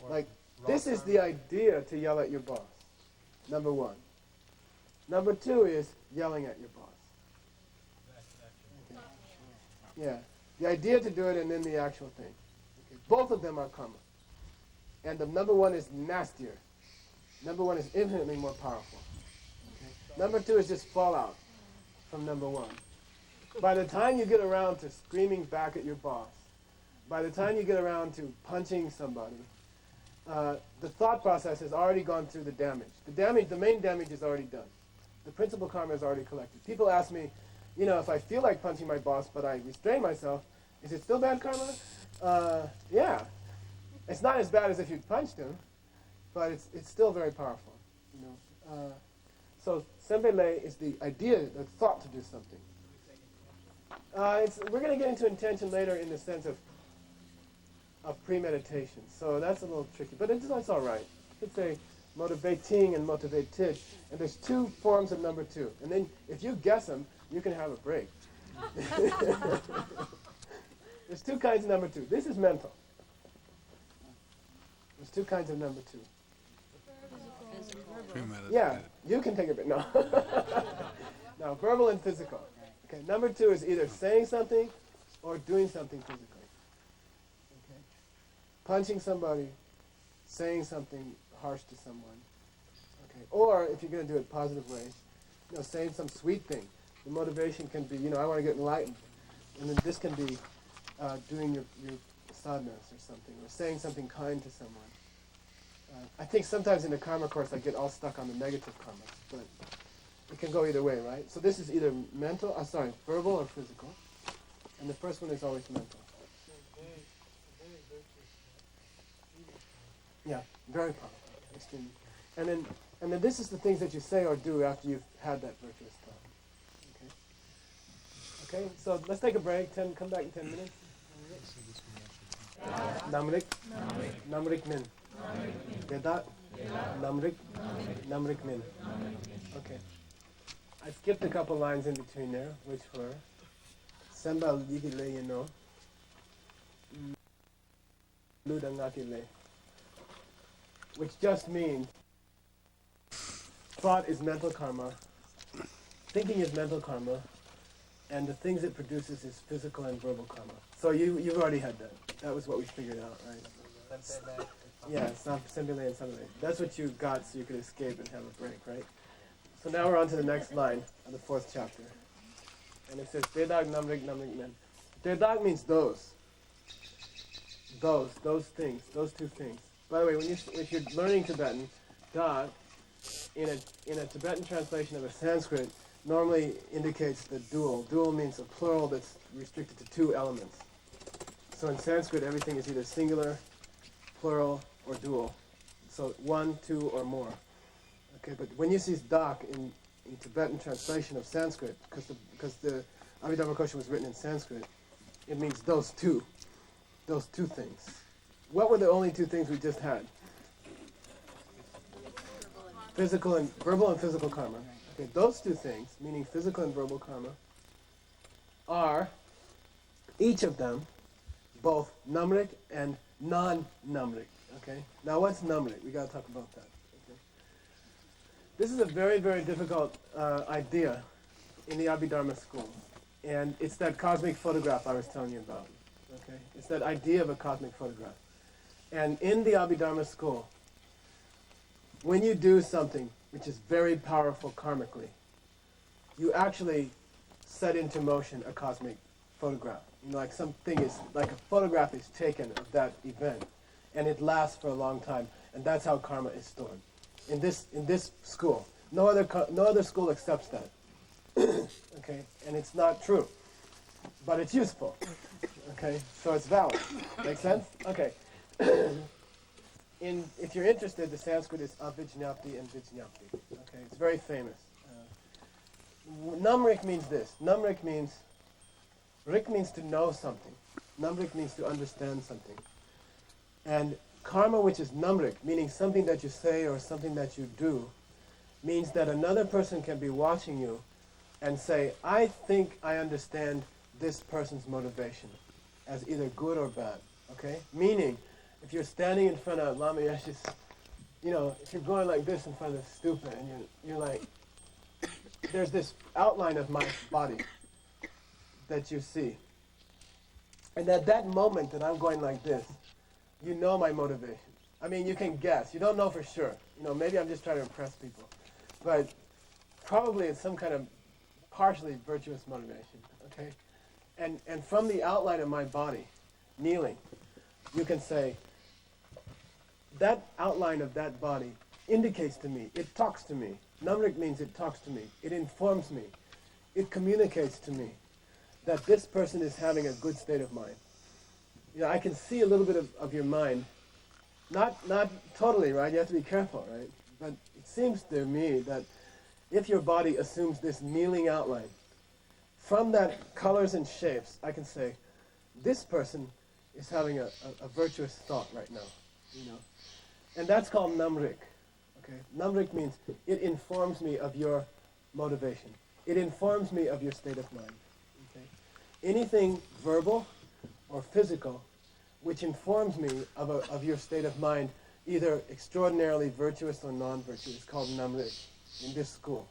Speaker 5: Or
Speaker 1: Like, this is the idea to yell at your boss. Number 1. Number 2 is yelling at your boss. Okay. Yeah. The idea to do it and then the actual thing. Okay. Both of them are karma. And the number 1 is nastier. Number 1 is infinitely more powerful. Number 2 is just fallout from number 1. By the time you get around to screaming back at your boss, by the time you get around to punching somebody, the thought process has already gone through the damage. The main damage is already done. The principal karma is already collected. People ask me, if I feel like punching my boss but I restrain myself, is it still bad karma? Yeah. It's not as bad as if you punched him, but it's still very powerful. So sembele is the idea, the thought to do something. We're going to get into intention later in the sense of premeditation. So that's a little tricky, but that's all right. You could say motivating and motivated, and there's 2 forms of number 2. And then if you guess them, you can have a break. There's 2 kinds of number 2. This is mental. There's 2 kinds of number 2. Yeah, you can take a bit. No. Now, verbal and physical. Okay, number 2 is either saying something or doing something physically. Okay, punching somebody, saying something harsh to someone. Okay, or if you're going to do it positive way, saying some sweet thing. The motivation can be, I want to get enlightened, and then this can be doing your sadhanas or something, or saying something kind to someone. I think sometimes in the karma course I get all stuck on the negative karma, but it can go either way, right? So this is either verbal or physical, and the first one is always mental.
Speaker 3: So very virtuous.
Speaker 1: Yeah, very powerful. Extremely. And then this is the things that you say or do after you've had that virtuous thought. Okay, so let's take a break. Come back in 10 minutes. Namrik, Namrik Min. Vedat, Namrik, Namrik Min. Okay. I skipped a couple lines in between there, which were Sembal Yigile Yeno, Ludangakile, which just means thought is mental karma, thinking is mental karma, and the things it produces is physical and verbal karma. So you've already had that. That was what we figured out, right? Yeah, Sembele and Sembele. That's what you got so you could escape and have a break, right? So now we're on to the next line of the 4th chapter. And it says, Dedag Namrik Namrik Men. Dedag means those. Those things, those two things. By the way, if you're learning Tibetan, Dag, in a Tibetan translation of a Sanskrit, normally indicates the dual. Dual means a plural that's restricted to 2 elements. So in Sanskrit, everything is either singular, plural, or dual. So 1, 2, or more. Okay, but when you see dak in Tibetan translation of Sanskrit, because the Abhidharmakosha was written in Sanskrit, it means those two things. What were the only 2 things we just had? Verbal and physical karma. Okay, those 2 things, meaning physical and verbal karma, are each of them both namrik and non-namrik. Okay, now what's namrik? We got to talk about that. Okay, this is a very, very difficult idea in the Abhidharma school, and it's that cosmic photograph I was telling you about. Okay, it's that idea of a cosmic photograph, and in the Abhidharma school, when you do something which is very powerful karmically, you actually set into motion a cosmic photograph. Like something is, like a photograph is taken of that event, and it lasts for a long time, and that's how karma is stored. In this school, no other school accepts that. Okay, and it's not true, but it's useful. Okay, so it's valid. Make sense? Okay. If you're interested, the Sanskrit is avijñapti and vijñapti. Okay, it's very famous. Namrik means this. Namrik means, rik means to know something. Namrik means to understand something. And karma, which is namrik, meaning something that you say or something that you do, means that another person can be watching you and say, I think I understand this person's motivation as either good or bad. Okay? Meaning, if you're standing in front of Lama Yeshe's, if you're going like this in front of the stupa and you're like, there's this outline of my body that you see. And at that moment that I'm going like this, you know my motivation. I mean, you can guess. You don't know for sure. Maybe I'm just trying to impress people. But probably it's some kind of partially virtuous motivation, okay? And from the outline of my body, kneeling, you can say, that outline of that body indicates to me, it talks to me. Namrik means it talks to me. It informs me. It communicates to me that this person is having a good state of mind. I can see a little bit of your mind. Not totally, right? You have to be careful, right? But it seems to me that if your body assumes this kneeling outline, from that colors and shapes, I can say, this person is having a virtuous thought right now, And that's called namrik. Okay? Namrik means it informs me of your motivation. It informs me of your state of mind. Okay? Anything verbal or physical which informs me of your state of mind, either extraordinarily virtuous or non-virtuous, is called namrik in this school.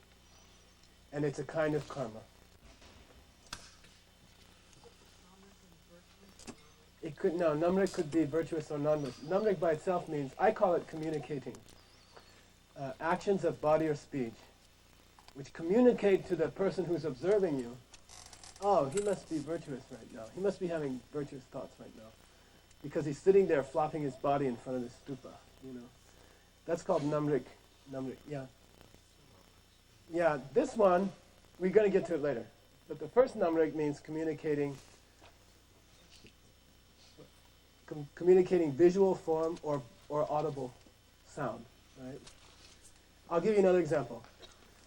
Speaker 1: and it's a kind of karma. It could namrik could be virtuous or non-virtuous. Namrik by itself means, I call it communicating. Actions of body or speech, which communicate to the person who's observing you, oh, he must be virtuous right now. He must be having virtuous thoughts right now, because he's sitting there flopping his body in front of the stupa. That's called namrik. Namrik, yeah. Yeah, this one we're going to get to it later. But the first namrik means communicating. Communicating visual form or audible sound, right? I'll give you another example.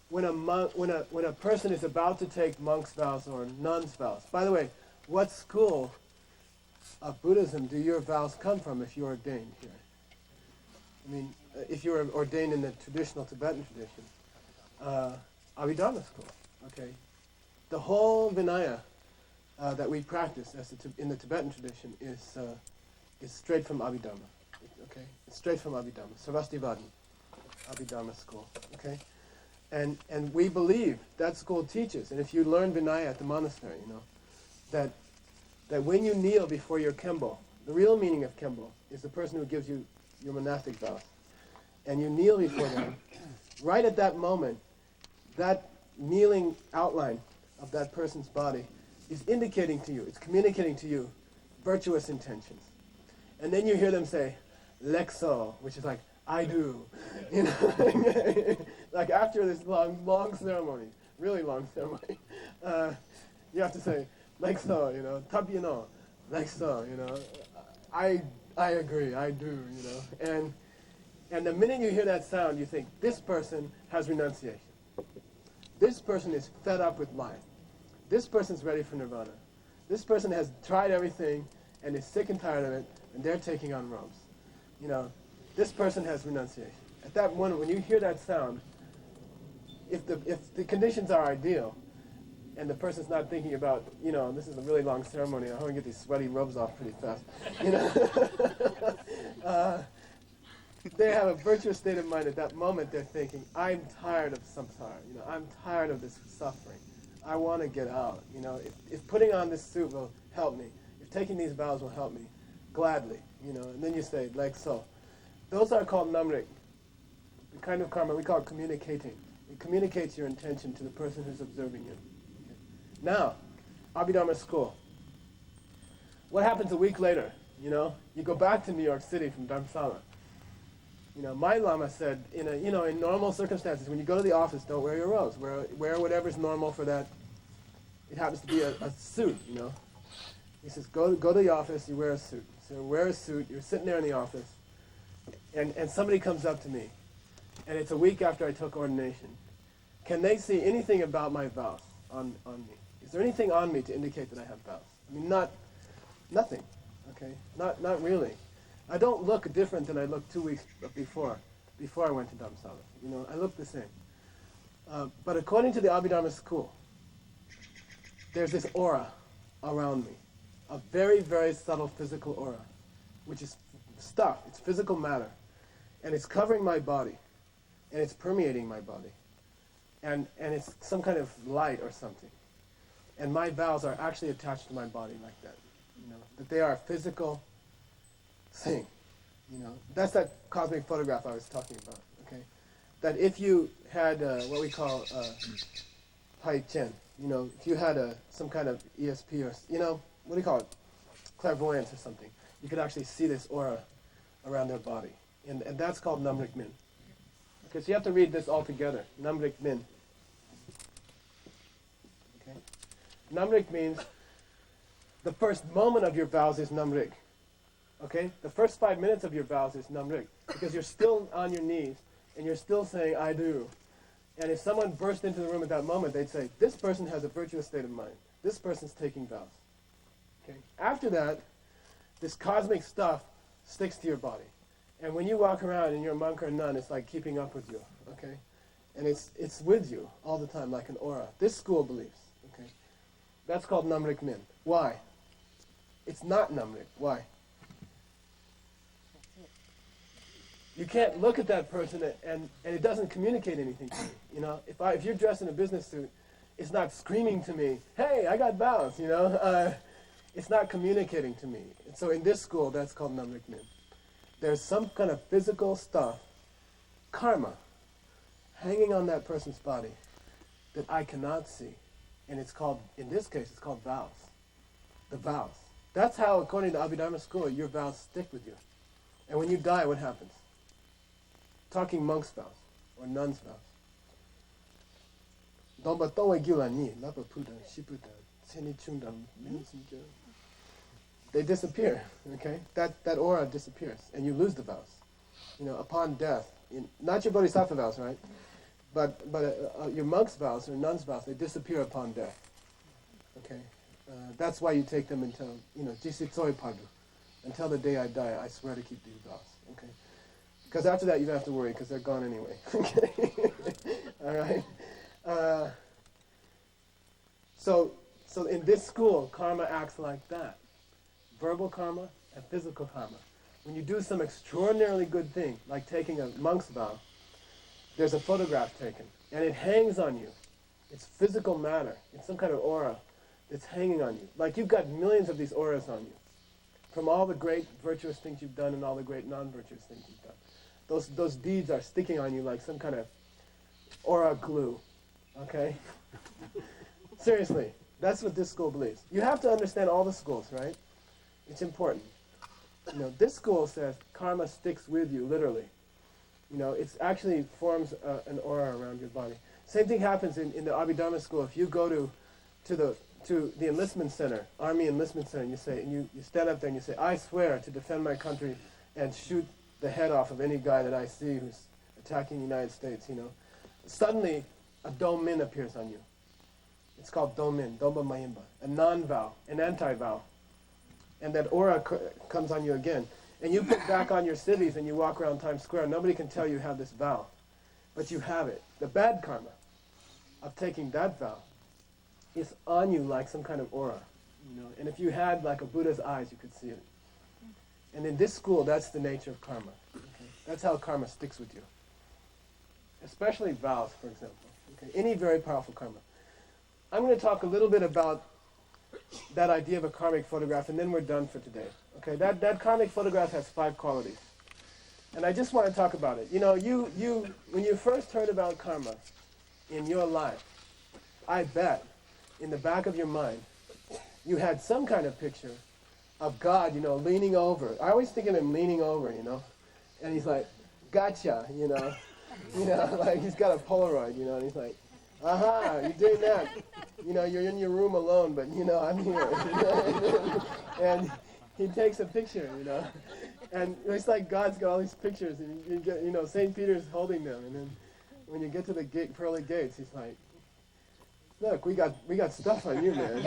Speaker 1: When a person is about to take monk's vows or nun's vows. By the way, what school of Buddhism do your vows come from if you're ordained here? I mean, if you're ordained in the traditional Tibetan tradition, Abhidharma school. Okay, the whole Vinaya that we practice in the Tibetan tradition is straight from Abhidharma. Okay, it's straight from Abhidharma. Sarvastivadin, Abhidharma school. Okay, and we believe that school teaches, and if you learn Vinaya at the monastery, that when you kneel before your Kembo, the real meaning of Kembo is the person who gives you your monastic vows, and you kneel before them. Right at that moment, that kneeling outline of that person's body is indicating to you, it's communicating to you virtuous intentions. And then you hear them say, Lexo, which is like, I do. Like after this long ceremony, really long ceremony, you have to say, Lexo, Tapino, Lexo, I agree, I do, And the minute you hear that sound, you think, this person has renunciation. This person is fed up with life. This person's ready for nirvana. This person has tried everything and is sick and tired of it, and they're taking on robes. This person has renunciation. At that moment, when you hear that sound, if the conditions are ideal, and the person's not thinking about, this is a really long ceremony, I want to get these sweaty robes off pretty fast, they have a virtuous state of mind. At that moment, they're thinking, I'm tired of samsara, I'm tired of this suffering. I want to get out, if putting on this suit will help me, if taking these vows will help me, gladly, and then you say, like so. Those are called namrik. The kind of karma, we call it communicating. It communicates your intention to the person who's observing you. Okay. Now, Abhidharma school. What happens a week later? You go back to New York City from Dharamsala. My Lama said, in normal circumstances, when you go to the office, don't wear your robes. Wear whatever's normal for that. It happens to be a suit, He says, go to the office, you wear a suit. So wear a suit, you're sitting there in the office, and somebody comes up to me, and it's a week after I took ordination. Can they see anything about my vows on me? Is there anything on me to indicate that I have vows? I mean, nothing, okay? Not really. I don't look different than I looked 2 weeks before I went to Dharamsala. I look the same. But according to the Abhidharma school, there's this aura around me, a very, very subtle physical aura, which is stuff, it's physical matter, and it's covering my body, and it's permeating my body, and it's some kind of light or something. And my vows are actually attached to my body like that, that they are a physical thing, That's that cosmic photograph I was talking about, okay? That if you had what we call Pai Chen, if you had some kind of ESP or, what do you call it? Clairvoyance or something. You could actually see this aura around their body. And that's called Namrik Min. Okay, so you have to read this all together. Namrik Min. Okay? Namrik means the first moment of your vows is Namrik. Okay? The first 5 minutes of your vows is Namrik. Because you're still on your knees and you're still saying, I do. And if someone burst into the room at that moment, they'd say, this person has a virtuous state of mind. This person's taking vows. Okay? After that, this cosmic stuff sticks to your body. And when you walk around and you're a monk or a nun, it's like keeping up with you. Okay? And it's with you all the time like an aura. This school believes. Okay? That's called Namrik Min. Why? It's not Namrik. Why? You can't look at that person and it doesn't communicate anything to me. You know, if you're dressed in a business suit, it's not screaming to me, hey, I got vows, you know. It's not communicating to me. And so in this school, that's called namriknim. There's some kind of physical stuff, karma, hanging on that person's body that I cannot see. And it's called, in this case, it's called vows. The vows. That's how, according to Abhidharma school, your vows stick with you. And when you die, what happens? Talking monks' vows or nuns' vows. They disappear, okay? That aura disappears, and you lose the vows. You know, upon death, not your bodhisattva vows, right? But your monks' vows or nuns' vows, they disappear upon death, okay? That's why you take them until, you know, jisitsoi padu. Until the day I die, I swear to keep these vows, okay? Because after that, you don't have to worry, because they're gone anyway, okay? All right? So in this school, karma acts like that. Verbal karma and physical karma. When you do some extraordinarily good thing, like taking a monk's vow, there's a photograph taken, and it hangs on you. It's physical matter. It's some kind of aura that's hanging on you. Like you've got millions of these auras on you, from all the great virtuous things you've done and all the great non-virtuous things you've done. Those deeds are sticking on you like some kind of aura glue, okay? Seriously, that's what this school believes. You have to understand all the schools, right? It's important. You know, this school says karma sticks with you, literally. You know, it actually forms an aura around your body. Same thing happens in the Abhidharma school. If you go to the enlistment center, Army enlistment center, and you stand up there and you say, I swear to defend my country and shoot the head off of any guy that I see who's attacking the United States, you know. Suddenly, a domin appears on you. It's called domin, domba mayimba, a non-vow, an anti-vow. And that aura comes on you again. And you put back on your civvies and you walk around Times Square. Nobody can tell you have this vow. But you have it. The bad karma of taking that vow is on you like some kind of aura. You know? And if you had like a Buddha's eyes, you could see it. And in this school, that's the nature of karma. Okay? That's how karma sticks with you. Especially vows, for example. Okay? Any very powerful karma. I'm going to talk a little bit about that idea of a karmic photograph, and then we're done for today. Okay, that karmic photograph has 5 qualities. And I just want to talk about it. You know, when you first heard about karma in your life, I bet in the back of your mind, you had some kind of picture of God, you know, leaning over. I always think of him leaning over, you know, and he's like, gotcha, you know, like he's got a Polaroid, you know, and he's like, aha, you're doing that. You know, you're in your room alone, but, you know, I'm here. And he takes a picture, you know. And it's like God's got all these pictures, and you get, you know, St. Peter's holding them. And then when you get to the pearly gates, he's like, look, we got stuff on you, man.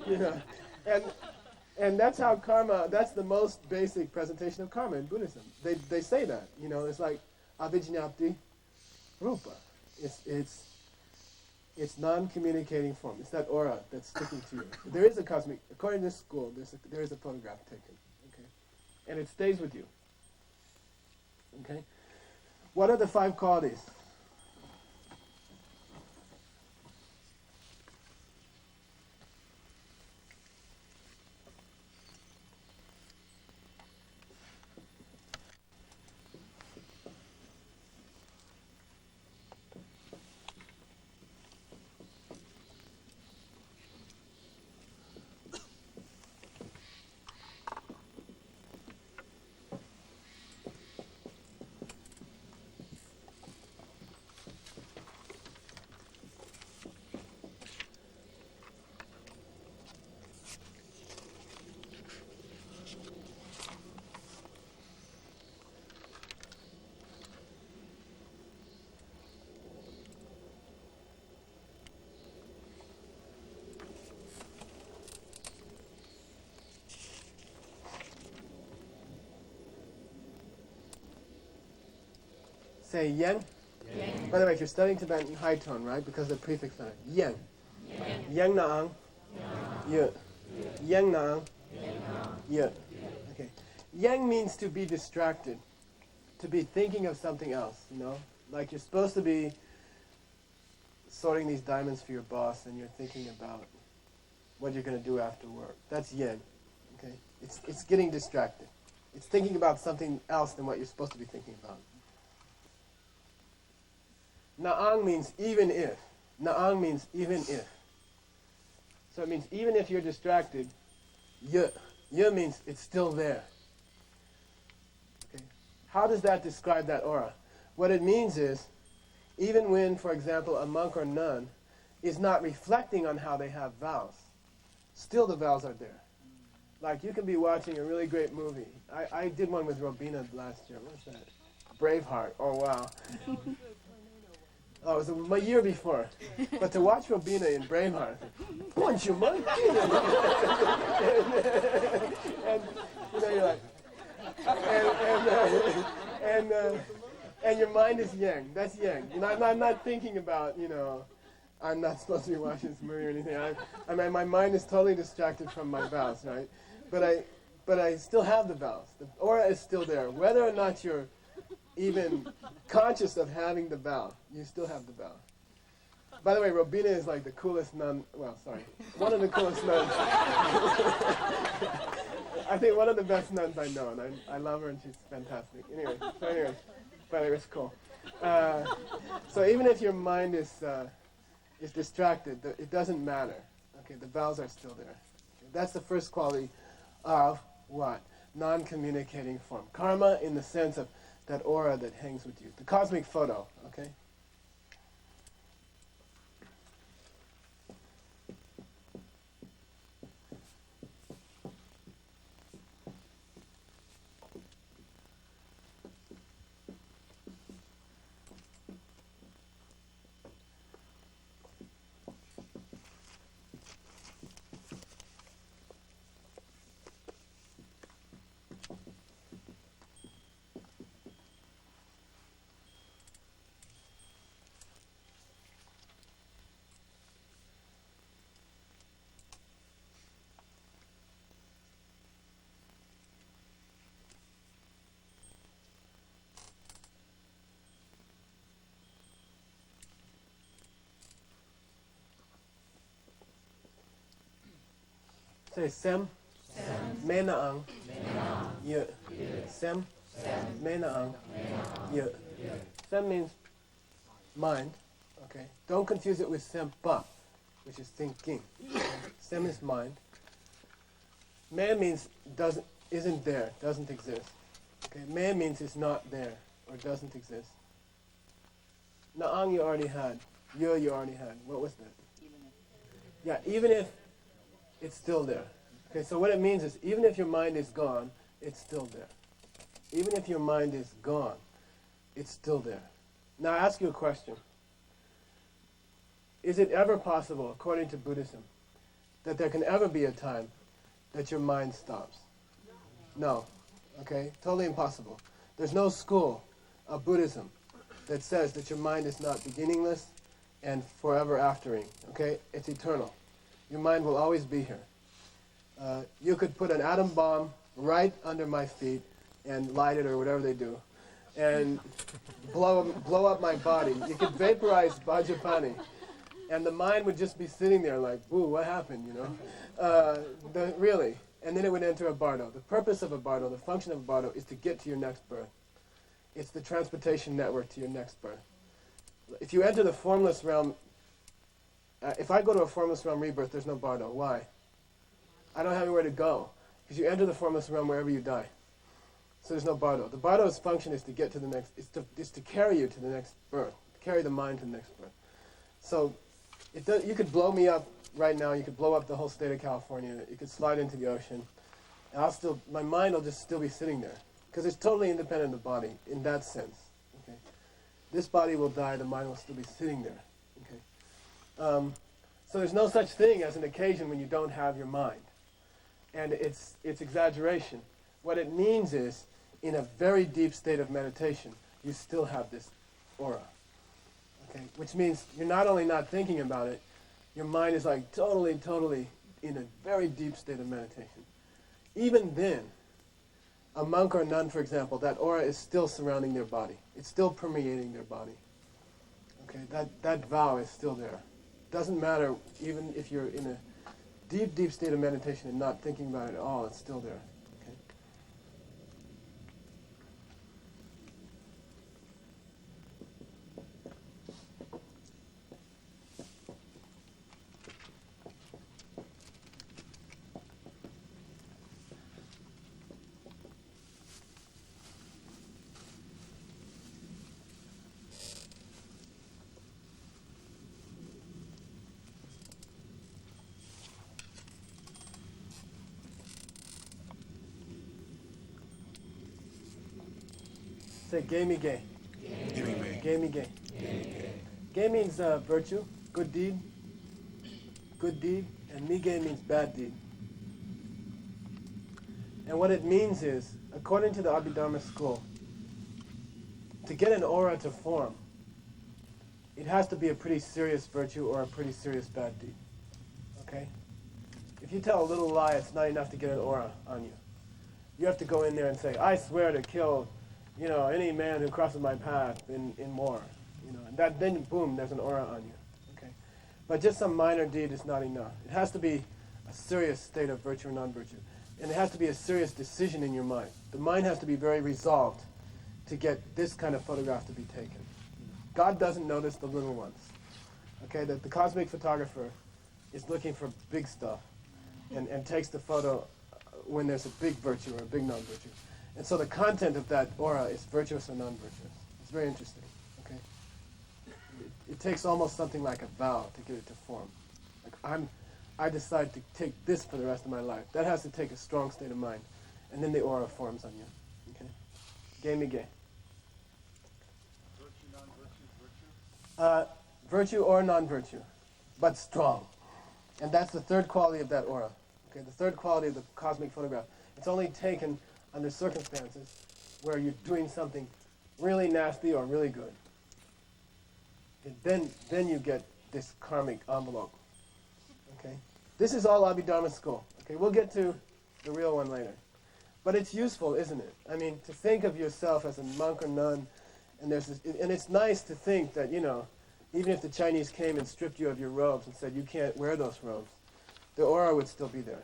Speaker 1: You know. And that's how karma, that's the most basic presentation of karma in Buddhism. They say that, you know, it's like avijñapti rupa. It's non-communicating form. It's that aura that's sticking to you. There is a cosmic, according to this school, there is a photograph taken, okay? And it stays with you, okay? What are the 5 qualities? Say yen. Yen. By the way, if you're studying Tibetan high tone, right, because of the prefix on it, yen. Yang naang. Yut. Yang naang. Yut. Okay. Yang means to be distracted, to be thinking of something else, you know? Like you're supposed to be sorting these diamonds for your boss and you're thinking about what you're going to do after work. That's yin, okay? It's getting distracted. It's thinking about something else than what you're supposed to be thinking about. Na'ang means even if. Na'ang means even if. So it means even if you're distracted, ye. Ye means it's still there. Okay. How does that describe that aura? What it means is, even when, for example, a monk or nun is not reflecting on how they have vows, still the vows are there. Like you can be watching a really great movie. I did one with Robina last year. What was that? Braveheart. Oh, wow. Oh, it was a year before. But to watch Robina in Braveheart, punch you, monk! And you know, you're like, and your mind is yang. That's yang. You know, I'm not thinking about, you know, I'm not supposed to be watching this movie or anything. I mean, my mind is totally distracted from my vows, right? But I still have the vows. The aura is still there. Whether or not you're even conscious of having the vow, you still have the vow. By the way, Robina is like the coolest nun, well, sorry, one of the coolest nuns. I think one of the best nuns I know, and I love her and she's fantastic. Anyway, but it was cool. So even if your mind is distracted, it doesn't matter. Okay, the vows are still there. Okay, that's the first quality of what? Non-communicating form. Karma in the sense of that aura that hangs with you. The cosmic photo, okay? Say sem, me naang, ye. Sem, me naang, ye. Sem means mind, okay? Don't confuse it with sempa, which is thinking. Okay? Sem is mind. Me means isn't there, doesn't exist. Okay? Me means it's not there or doesn't exist. Naang you already had. Ye you already had. What was that? Yeah, even if it's still there. Okay, so what it means is even if your mind is gone, it's still there. Even if your mind is gone, it's still there. Now I ask you a question. Is it ever possible, according to Buddhism, that there can ever be a time that your mind stops? No. Okay? Totally impossible. There's no school of Buddhism that says that your mind is not beginningless and forever aftering. Okay? It's eternal. Your mind will always be here. You could put an atom bomb right under my feet and light it or whatever they do and blow up my body. You could vaporize Bajapani and the mind would just be sitting there like, boo, what happened, you know? Really. And then it would enter a bardo. The purpose of a bardo, the function of a bardo is to get to your next birth. It's the transportation network to your next birth. If you enter the formless realm, if I go to a formless realm rebirth, there's no bardo. Why? I don't have anywhere to go. Because you enter the formless realm wherever you die. So there's no bardo. The bardo's function is to get to the next, is to carry you to the next birth. To carry the mind to the next birth. So you could blow me up right now. You could blow up the whole state of California. You could slide into the ocean. And my mind will just still be sitting there. Because it's totally independent of the body in that sense. Okay? This body will die, the mind will still be sitting there. Okay? So there's no such thing as an occasion when you don't have your mind. And it's exaggeration. What it means is, in a very deep state of meditation, you still have this aura. Okay? Which means you're not only not thinking about it, your mind is like totally in a very deep state of meditation. Even then, a monk or a nun, for example, that aura is still surrounding their body. It's still permeating their body. Okay, that vow is still there. Doesn't matter even if you're in a deep, deep state of meditation and not thinking about it at all, it's still there. Okay? Say, gay me gay. Gay me gay. Gay means virtue, good deed, and me gay means bad deed. And what it means is, according to the Abhidharma school, to get an aura to form, it has to be a pretty serious virtue or a pretty serious bad deed. Okay? If you tell a little lie, it's not enough to get an aura on you. You have to go in there and say, I swear to kill, any man who crosses my path in war. And then boom, there's an aura on you. Okay? But just some minor deed is not enough. It has to be a serious state of virtue or non-virtue. And it has to be a serious decision in your mind. The mind has to be very resolved to get this kind of photograph to be taken. God doesn't notice the little ones. Okay, the cosmic photographer is looking for big stuff and takes the photo when there's a big virtue or a big non-virtue. And so the content of that aura is virtuous or non-virtuous. It's very interesting. Okay, it takes almost something like a vow to get it to form. Like I decide to take this for the rest of my life. That has to take a strong state of mind, and then the aura forms on you. Okay, gay me gay.
Speaker 5: Virtue, non-virtue, virtue?
Speaker 1: Virtue or non-virtue, but strong. And that's the third quality of that aura. Okay, the third quality of the cosmic photograph. It's only taken under circumstances where you're doing something really nasty or really good. And then you get this karmic envelope. Okay, this is all Abhidharma school. Okay, we'll get to the real one later. But it's useful, isn't it? I mean, to think of yourself as a monk or nun, and it's nice to think that, even if the Chinese came and stripped you of your robes and said you can't wear those robes, the aura would still be there.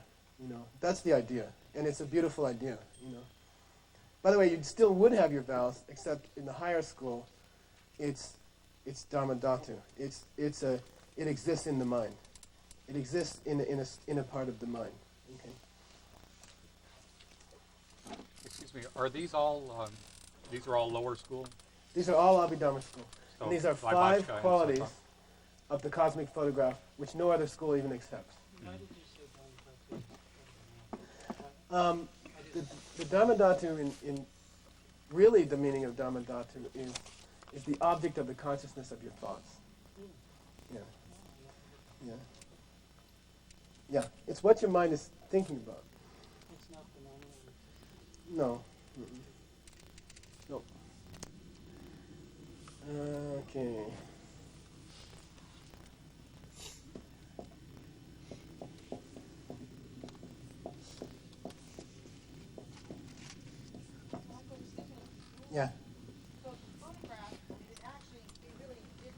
Speaker 1: That's the idea, and it's a beautiful idea. By the way, you still would have your vows, except in the higher school, it's dharma dhatu. It exists in the mind. It exists in a part of the mind. Okay.
Speaker 6: Excuse me. Are these all? These are all lower school.
Speaker 1: These are all Abhidharma school.
Speaker 6: So
Speaker 1: And these are
Speaker 6: like
Speaker 1: 5
Speaker 6: Bhaskara and
Speaker 1: qualities
Speaker 6: so
Speaker 1: of the cosmic photograph, which no other school even accepts.
Speaker 3: Why did you say Dhamma Dhatu?
Speaker 1: The Dhamma Dhatu, in really the meaning of Dhamma Dhatu is the object of the consciousness of your thoughts. Yeah. Yeah. Yeah. It's what your mind is thinking about.
Speaker 3: It's not the non-energy.
Speaker 1: No. Nope. Okay. Yeah.
Speaker 2: So the photograph is actually, it really is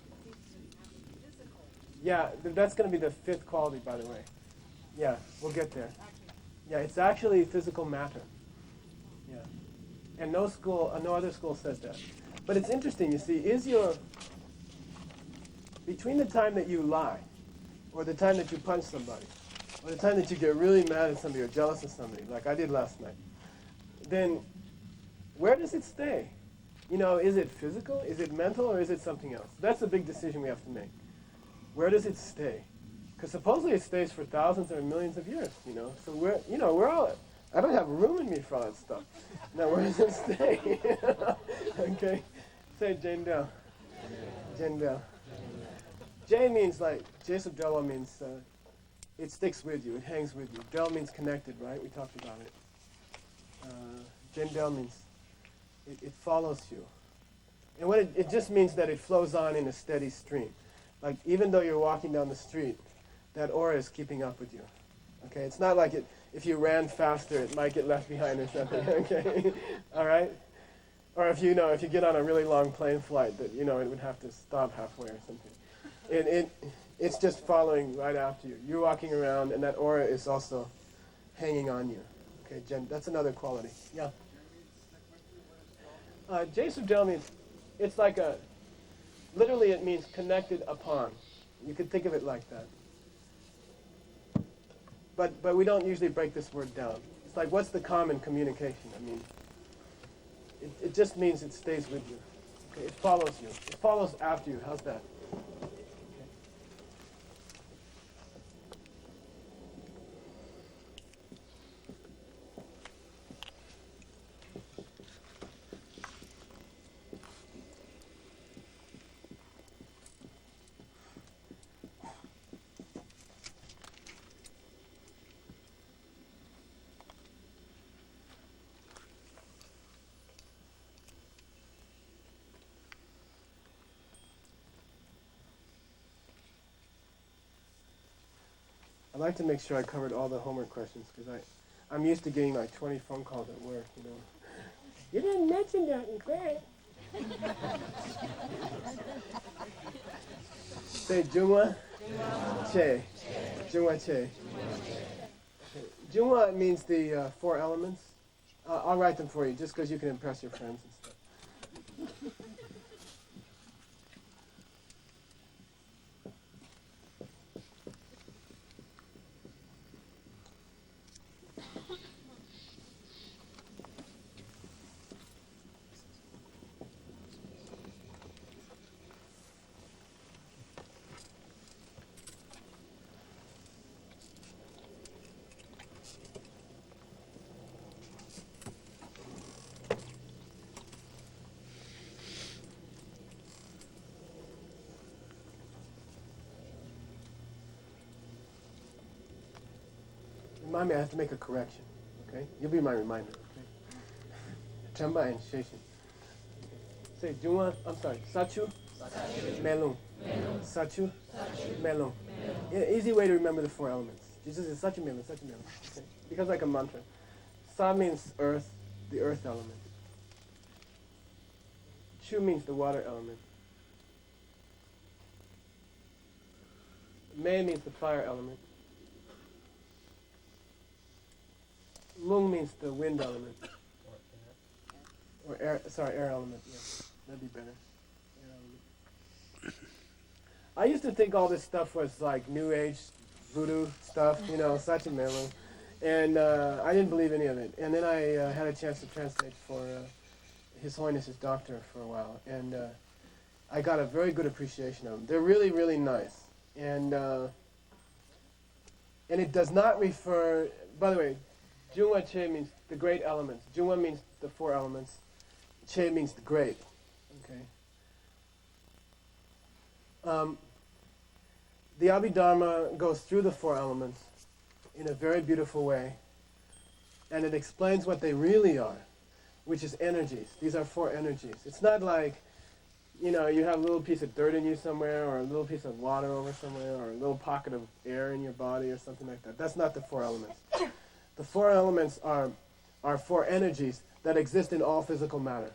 Speaker 2: physical.
Speaker 1: Yeah, that's going to be the 5th quality, by the way. Yeah, we'll get there.
Speaker 2: Actually,
Speaker 1: Yeah, it's actually physical matter. Yeah. And no other school says that. But it's interesting, you see, between the time that you lie, or the time that you punch somebody, or the time that you get really mad at somebody or jealous of somebody, like I did last night, then where does it stay? Is it physical, is it mental, or is it something else? That's a big decision we have to make. Where does it stay? Because supposedly it stays for thousands or millions of years, So we're all, I don't have room in me for all that stuff. Now, where does it stay? Okay? Say Jane Dell. Jane Dell. J means Jesub Della means it sticks with you, it hangs with you. Del means connected, right? We talked about it. Jane Dell means it follows you. And what it just means that it flows on in a steady stream. Like even though you're walking down the street, that aura is keeping up with you. Okay, it's not like if you ran faster, it might get left behind or something. Okay, all right. Or if you get on a really long plane flight, that it would have to stop halfway or something. It's just following right after you. You're walking around, and that aura is also hanging on you. Okay, Jen, that's another quality. Yeah. Disc02 means, it's like literally it means connected upon. You could think of it like that. But we don't usually break this word down. It's like, what's the common communication? I mean, it just means it stays with you. Okay, it follows you. It follows after you. How's that? I like to make sure I covered all the homework questions because I'm used to getting like 20 phone calls at work, You didn't mention that in class. Say Junwa Che. Junwa Che. Junwa means the 4 elements. I'll write them for you just because you can impress your friends and stuff. Remind me, I have to make a correction, okay? You'll be my reminder, okay? Chamba and Sheshin. Say, Junwa, I'm sorry, Sachu, Melung. Sachu, Melung. Yeah, easy way to remember the 4 elements. Jesus is Sachu, Melung, Sachu, Melung. Okay? Because like a mantra. Sa means earth, the earth element. Chu means the water element. Me means the fire element. Lung means the wind element. Or air element, yeah. That'd be better. Air element. I used to think all this stuff was like New Age voodoo stuff, such a mellow. And I didn't believe any of it. And then I had a chance to translate for His Holiness's doctor for a while. And I got a very good appreciation of them. They're really, really nice. And it does not refer, by the way, Junwa Che means the great elements. Junwa means the 4 elements. Che means the great. Okay. The Abhidharma goes through the 4 elements in a very beautiful way, and it explains what they really are, which is energies. These are 4 energies. It's not like, you have a little piece of dirt in you somewhere, or a little piece of water over somewhere, or a little pocket of air in your body, or something like that. That's not the 4 elements. The 4 elements are 4 energies that exist in all physical matter.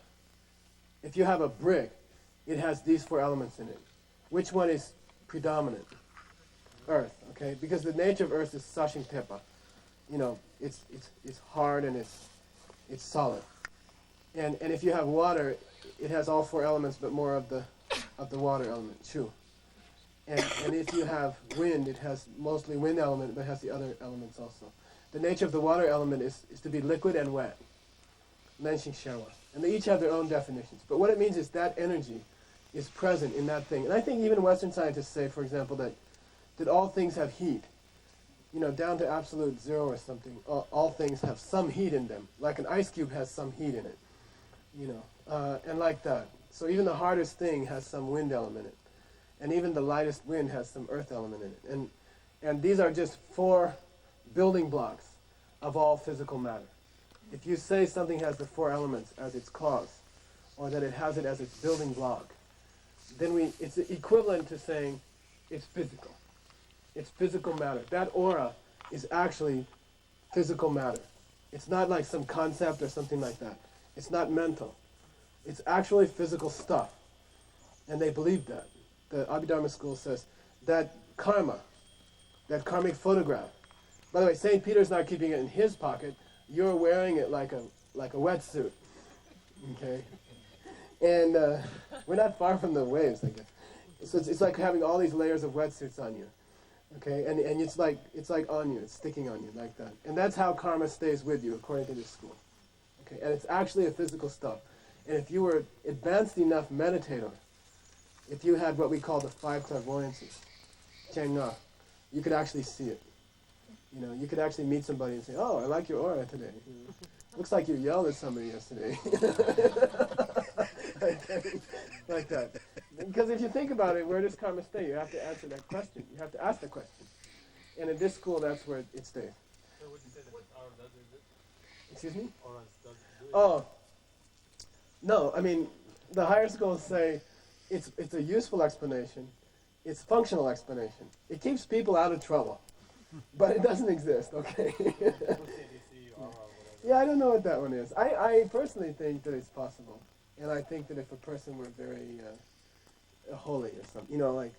Speaker 1: If you have a brick, it has these 4 elements in it. Which one is predominant? Earth, okay? Because the nature of Earth is sashin tepa. It's hard and it's solid. And if you have water, it has all 4 elements, but more of the water element, chu. And if you have wind, it has mostly wind element, but has the other elements also. The nature of the water element is to be liquid and wet. Lenshin Sherwa. And they each have their own definitions. But what it means is that energy is present in that thing. And I think even Western scientists say, for example, that all things have heat. Down to absolute 0 or something. All things have some heat in them. Like an ice cube has some heat in it. And like that. So even the hardest thing has some wind element in it. And even the lightest wind has some earth element in it. And these are just 4 building blocks of all physical matter. If you say something has the 4 elements as its cause, or that it has it as its building block, then it's equivalent to saying it's physical. It's physical matter. That aura is actually physical matter. It's not like some concept or something like that. It's not mental. It's actually physical stuff. And they believe that. The Abhidharma school says that karma, that karmic photograph. By the way, St. Peter's not keeping it in his pocket. You're wearing it like a wetsuit. Okay? And we're not far from the waves, I guess. So it's like having all these layers of wetsuits on you. Okay? And it's like on you. It's sticking on you like that. And that's how karma stays with you, according to this school. Okay? And it's actually a physical stuff. And if you were advanced enough meditator, if you had what we call the 5 clairvoyancies, Cheng you could actually see it. You know, you could actually meet somebody and say, "Oh, I like your aura today. You know, looks like you yelled at somebody yesterday." like that. Because if you think about it, where does karma stay? You have to answer that question. You have to ask the question. And in this school, that's where it stays.
Speaker 5: So would you say that this aura does exist?
Speaker 1: Excuse me?
Speaker 5: Aura does do
Speaker 1: Oh, no. I mean, the higher schools say it's a useful explanation. It's functional explanation. It keeps people out of trouble. But it doesn't exist, okay?
Speaker 5: CDC, aura, whatever.
Speaker 1: Yeah, I don't know what that one is. I personally think that it's possible. And I think that if a person were very holy or something, you know, like,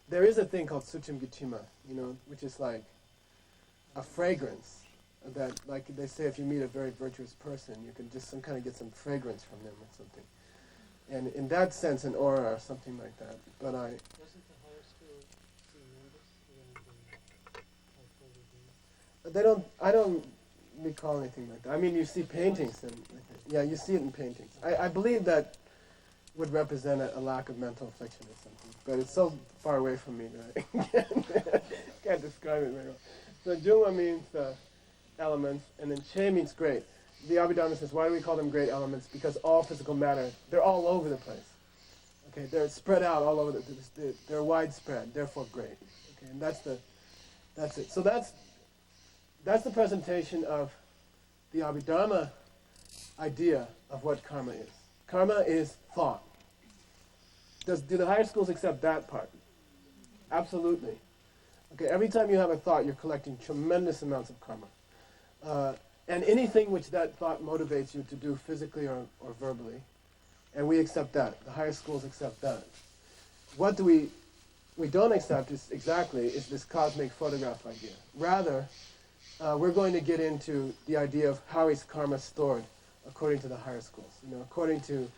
Speaker 1: there is a thing called Suchim Gichima, you know, which is like a fragrance that, like they say, if you meet a very virtuous person, you can just kind of get some fragrance from them or something. And in that sense, an aura or something like that. But
Speaker 3: Doesn't the higher school see Nimbus when
Speaker 1: they don't, I don't recall anything like that. I mean, you see paintings, and yeah, you see it in paintings. I believe that would represent a lack of mental affliction or something. But it's so far away from me that I can't describe it very well. So Juma means elements, and then Che means great. The Abhidharma says, why do we call them great elements? Because all physical matter, they're all over the place. Okay, they're spread out all over they're widespread, therefore great. Okay, and that's it. So that's the presentation of the Abhidharma idea of what karma is. Karma is thought. Do the higher schools accept that part? Absolutely. Okay, every time you have a thought, you're collecting tremendous amounts of karma. And anything which that thought motivates you to do physically or verbally, and we accept that. The higher schools accept that. What we don't accept is this cosmic photograph idea. Rather, we're going to get into the idea of how is karma stored according to the higher schools. You know, according to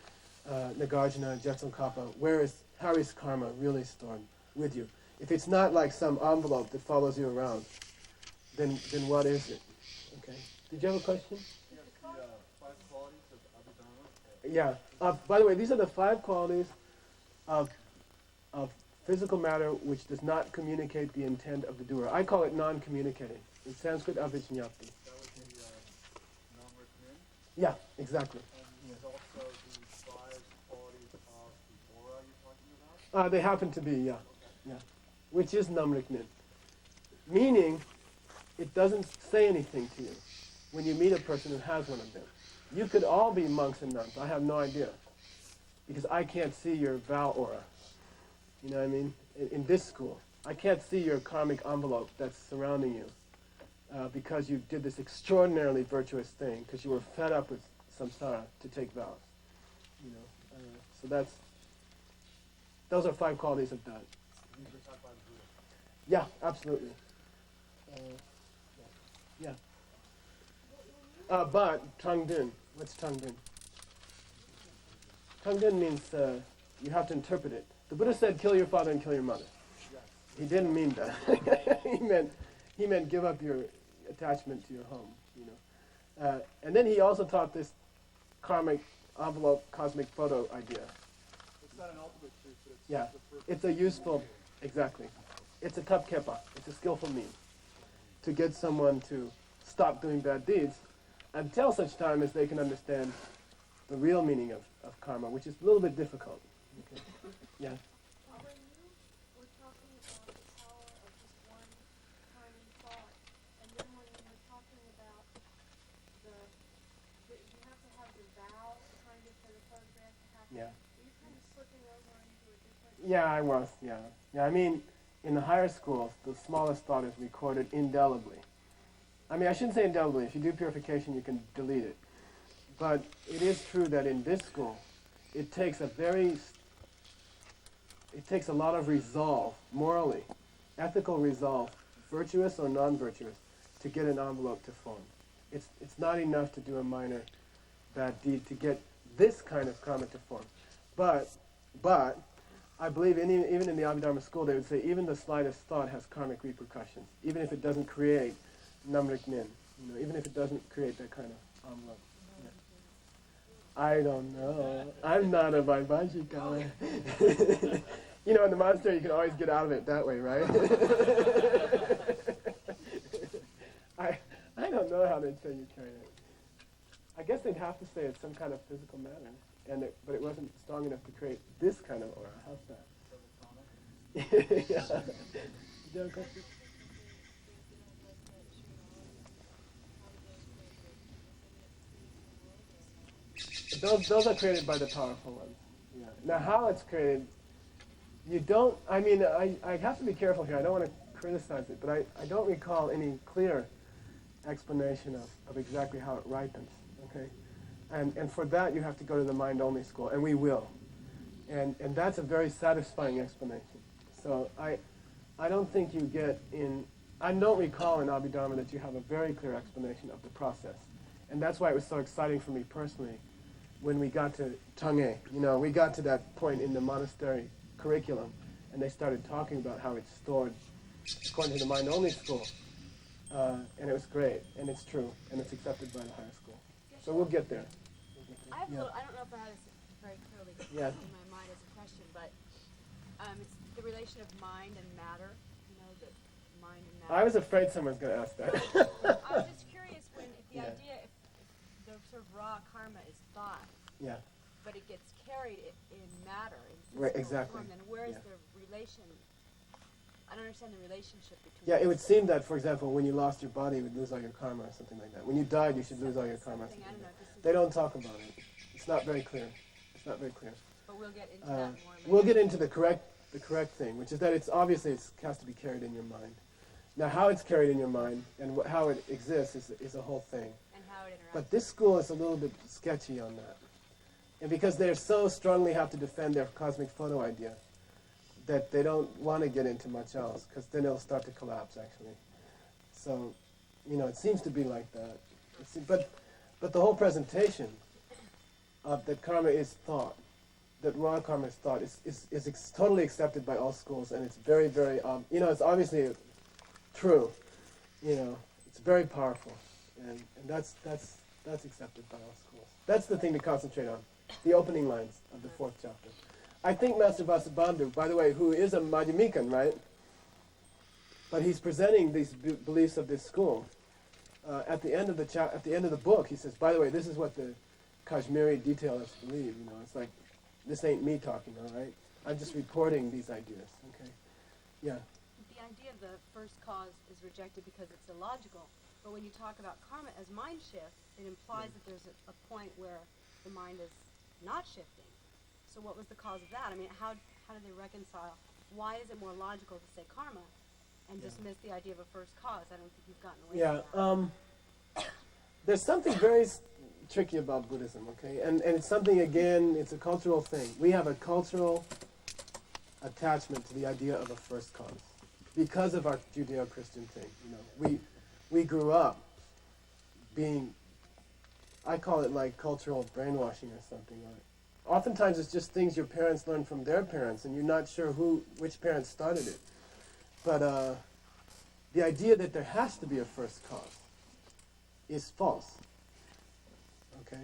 Speaker 1: Nagarjuna, Jetsun-Kappa, how is karma really stored with you? If it's not like some envelope that follows you around, then what is it? Okay. Did you have a question?
Speaker 5: Yes, the 5 qualities of Abhidharma.
Speaker 1: Yeah. By the way, these are the 5 qualities of physical matter which does not communicate the intent of the doer. I call it non-communicating. In Sanskrit, avijñapti.
Speaker 5: That would be non-reckoning.
Speaker 1: Yeah, exactly.
Speaker 5: And there's also the 5 qualities of the aura you're talking about.
Speaker 1: They happen to be, yeah.
Speaker 5: Okay.
Speaker 1: Yeah. Which is namriknin. Meaning, it doesn't say anything to you when you meet a person who has one of them. You could all be monks and nuns. I have no idea. Because I can't see your vow aura. You know what I mean? In this school. I can't see your karmic envelope that's surrounding you. Because you did this extraordinarily virtuous thing, because you were fed up with samsara to take vows. You know, so those are 5 qualities of that.
Speaker 5: These are taught by the Buddha.
Speaker 1: Yeah, absolutely. Yeah. But Tangdun, what's Tangdun? Tangdun means you have to interpret it. The Buddha said, kill your father and kill your mother. He didn't mean that. he meant give up your attachment to your home. You know, and then he also taught this karmic envelope, cosmic photo idea.
Speaker 5: It's not an ultimate truth, but it's
Speaker 1: Yeah,
Speaker 5: the perfect.
Speaker 1: it's a useful, exactly. It's a tapkepa. It's a skillful means to get someone to stop doing bad deeds until such time as they can understand the real meaning of karma, which is a little bit difficult. Okay. Yeah.
Speaker 2: When you were talking about the power of just one tiny thought, and then when you were talking about you have to have the vow kind of for the photograph to happen,
Speaker 1: Yeah.
Speaker 2: were you kind of slipping over into a different...
Speaker 1: Yeah, I was. Yeah. I mean, in the higher schools, the smallest thought is recorded indelibly. I mean, I shouldn't say indelibly. If you do purification, you can delete it. But it is true that in this school, it takes a lot of resolve, morally, ethical resolve, virtuous or non-virtuous, to get an envelope to form. It's not enough to do a minor bad deed to get this kind of karma to form. But I believe even in the Abhidharma school, they would say even the slightest thought has karmic repercussions, even if it doesn't create namrik nin, even if it doesn't create that kind of envelope. Yeah. I don't know. I'm not a Vaibhashika. In the monastery you can always get out of it that way, right? I don't know how they'd say you carry it. I guess they'd have to say it's some kind of physical matter, but it wasn't strong enough to create this kind of aura. How's that? Yeah. Is there a question? Those are created by the powerful ones. Yeah. Now, how it's created, you don't. I mean, I have to be careful here. I don't want to criticize it, but I don't recall any clear explanation of exactly how it ripens. Okay, and for that you have to go to the mind-only school, and we will, and that's a very satisfying explanation. So I don't think you get in. I don't recall in Abhidharma that you have a very clear explanation of the process, and that's why it was so exciting for me personally when we got to Chang'e. We got to that point in the monastery curriculum, and they started talking about how it's stored according to the mind-only school, and it was great, and it's true, and it's accepted by the higher school. So we'll get there.
Speaker 2: I have a little, I don't know if I have this very clearly in my mind as a question, but it's the relation of mind and matter, the mind and matter.
Speaker 1: I was afraid someone was going to ask that.
Speaker 2: I was just curious if the idea, if the sort of raw karma is thought, but it gets carried in matter, in physical form, then where is the relation? I don't understand the relationship between. Yeah,
Speaker 1: it would seem that, for example, when you lost your body, you would lose all your karma or something like that. When you died, you should lose all your karma. Or something like that. They don't talk about it. It's not very clear.
Speaker 2: But we'll get into that more later.
Speaker 1: We'll get into the correct thing, which is that it has to be carried in your mind. Now, how it's carried in your mind and how it exists is a whole thing.
Speaker 2: And how it interacts.
Speaker 1: But this school is a little bit sketchy on that. And because they so strongly have to defend their cosmic photo idea, that they don't want to get into much else, because then it'll start to collapse, actually. So, it seems to be like that. But the whole presentation of that karma is thought, that raw karma is thought, is totally accepted by all schools, and it's very, very, it's obviously true. It's very powerful, and that's accepted by all schools. That's the thing to concentrate on, the opening lines of the 4th chapter. I think Master Vasubandhu, by the way, who is a Madhyamikan, right? But he's presenting these beliefs of this school. At the end of the book, he says, by the way, this is what the Kashmiri detailists believe. It's like, this ain't me talking, all right? I'm just reporting these ideas, okay? Yeah.
Speaker 2: The idea of the first cause is rejected because it's illogical. But when you talk about karma as mind shift, it implies that there's a point where the mind is not shifting. So what was the cause of that? I mean, how do they reconcile? Why is it more logical to say karma and dismiss the idea of a first cause? I don't think you've gotten away from that.
Speaker 1: There's something very tricky about Buddhism, okay? And it's something, again, it's a cultural thing. We have a cultural attachment to the idea of a first cause because of our Judeo-Christian thing. We grew up being, I call it like cultural brainwashing or something, right? Oftentimes it's just things your parents learned from their parents, and you're not sure which parents started it. But the idea that there has to be a first cause is false. Okay?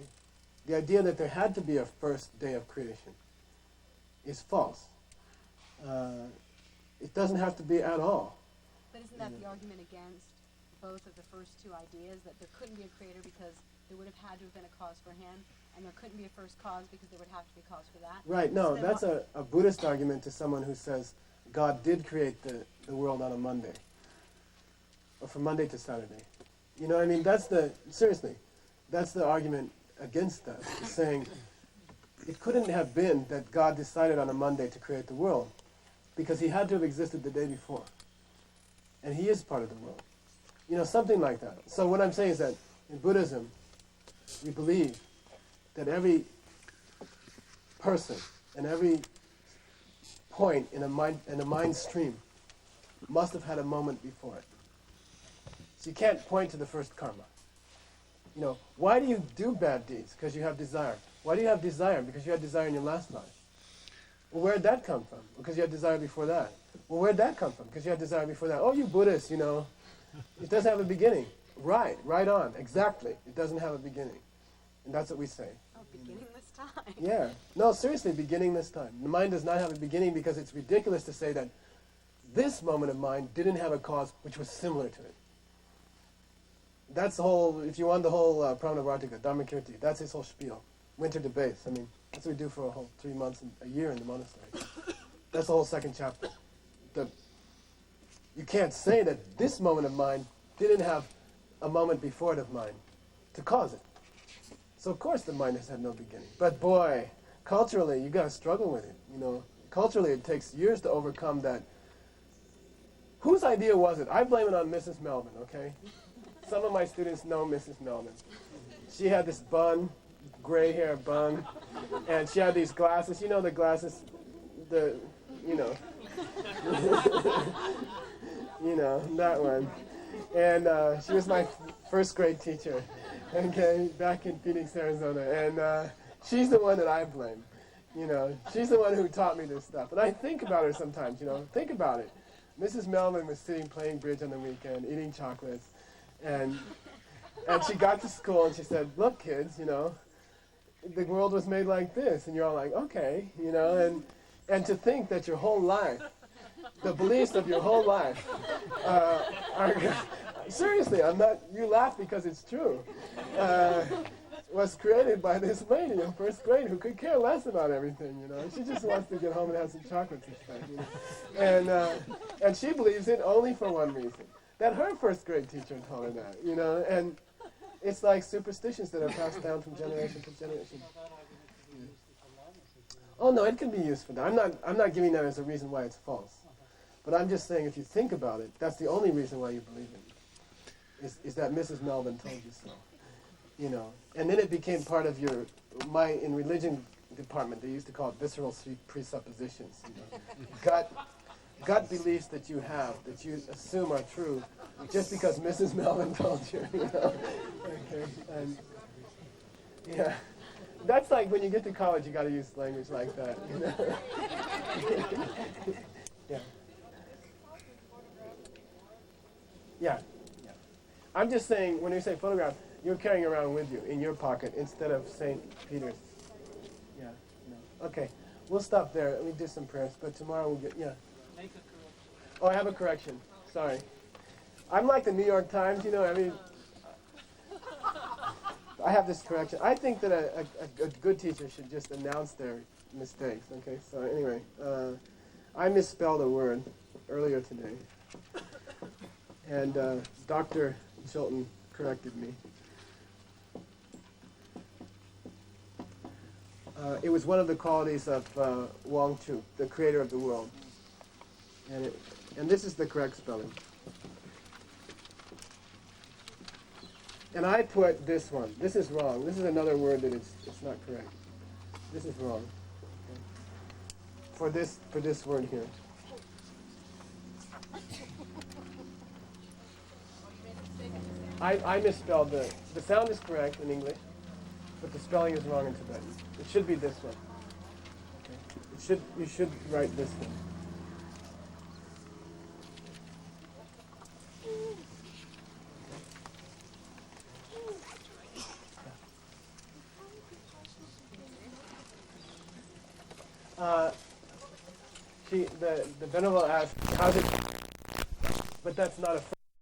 Speaker 1: The idea that there had to be a first day of creation is false. It doesn't have to be at all.
Speaker 2: But isn't that the argument against both of the first two ideas, that there couldn't be a creator because there would have had to have been a cause for him, and there couldn't be a first cause because there would have to be a cause for that?
Speaker 1: Right, no, that's a Buddhist argument to someone who says God did create the world on a Monday, or from Monday to Saturday. You know what I mean? Seriously, that's the argument against that, saying it couldn't have been that God decided on a Monday to create the world, because he had to have existed the day before. And he is part of the world. Something like that. So what I'm saying is that in Buddhism, we believe that every person and every point in a mind stream must have had a moment before it. So you can't point to the first karma. Why do you do bad deeds? Because you have desire. Why do you have desire? Because you had desire in your last life. Well, where'd that come from? Because you had desire before that. Well, where'd that come from? Because you had desire before that. Oh, you Buddhists, it doesn't have a beginning. Right on, exactly. It doesn't have a beginning. And that's what we say.
Speaker 2: Oh, beginning this time.
Speaker 1: Yeah. No, seriously, beginning this time. The mind does not have a beginning because it's ridiculous to say that this moment of mind didn't have a cause which was similar to it. That's the whole, if you want the whole Pramanavartika, Dharmakirti, that's his whole spiel. Winter debates. That's what we do for a whole 3 months, a year in the monastery. That's the whole second chapter. You can't say that this moment of mind didn't have a moment before it of mind to cause it. So of course the mind has had no beginning. But boy, culturally, you got to struggle with it. Culturally, it takes years to overcome that. Whose idea was it? I blame it on Mrs. Melvin, okay? Some of my students know Mrs. Melvin. She had this bun, gray hair bun, and she had these glasses. You know the glasses, that one. And she was my first grade teacher, okay, back in Phoenix, Arizona. And she's the one that I blame. She's the one who taught me this stuff. And I think about her sometimes, think about it. Mrs. Melvin was sitting playing bridge on the weekend, eating chocolates. And she got to school and she said, look, kids, the world was made like this. And you're all like, okay, and to think that your whole life, the beliefs of your whole life are seriously, you laugh because it's true, was created by this lady in first grade who could care less about everything, She just wants to get home and have some chocolates and stuff, And she believes it only for one reason. That her first grade teacher told her that, and it's like superstitions that are passed down from generation to generation. Oh no, it can be used for that. I'm not giving that as a reason why it's false. But I'm just saying if you think about it, that's the only reason why you believe it. Is that Mrs. Melvin told you so. And then it became part of in religion department, they used to call it visceral presuppositions. Gut beliefs that you have, that you assume are true, just because Mrs. Melvin told you, Okay. And, yeah. That's like when you get to college, you got to use language like that, Yeah. Yeah. I'm just saying, when you say photograph, you're carrying around with you in your pocket instead of St. Peter's. Yeah. No. Okay. We'll stop there. Let me do some prayers. But tomorrow we'll get,
Speaker 3: Make a correction.
Speaker 1: Oh, I have a correction. Sorry. I'm like the New York Times, I have this correction. I think that a good teacher should just announce their mistakes. Okay. So anyway, I misspelled a word earlier today, and Dr. Chilton corrected me. It was one of the qualities of Wang Chu, the creator of the world. And this is the correct spelling. And I put this one. This is wrong. This is another word that it's not correct. This is wrong. Okay. For this word here. I misspelled the sound is correct in English, but the spelling is wrong in Tibetan. It should be this one. Okay. You should write this one. The Venerable asked, how's it, but that's not a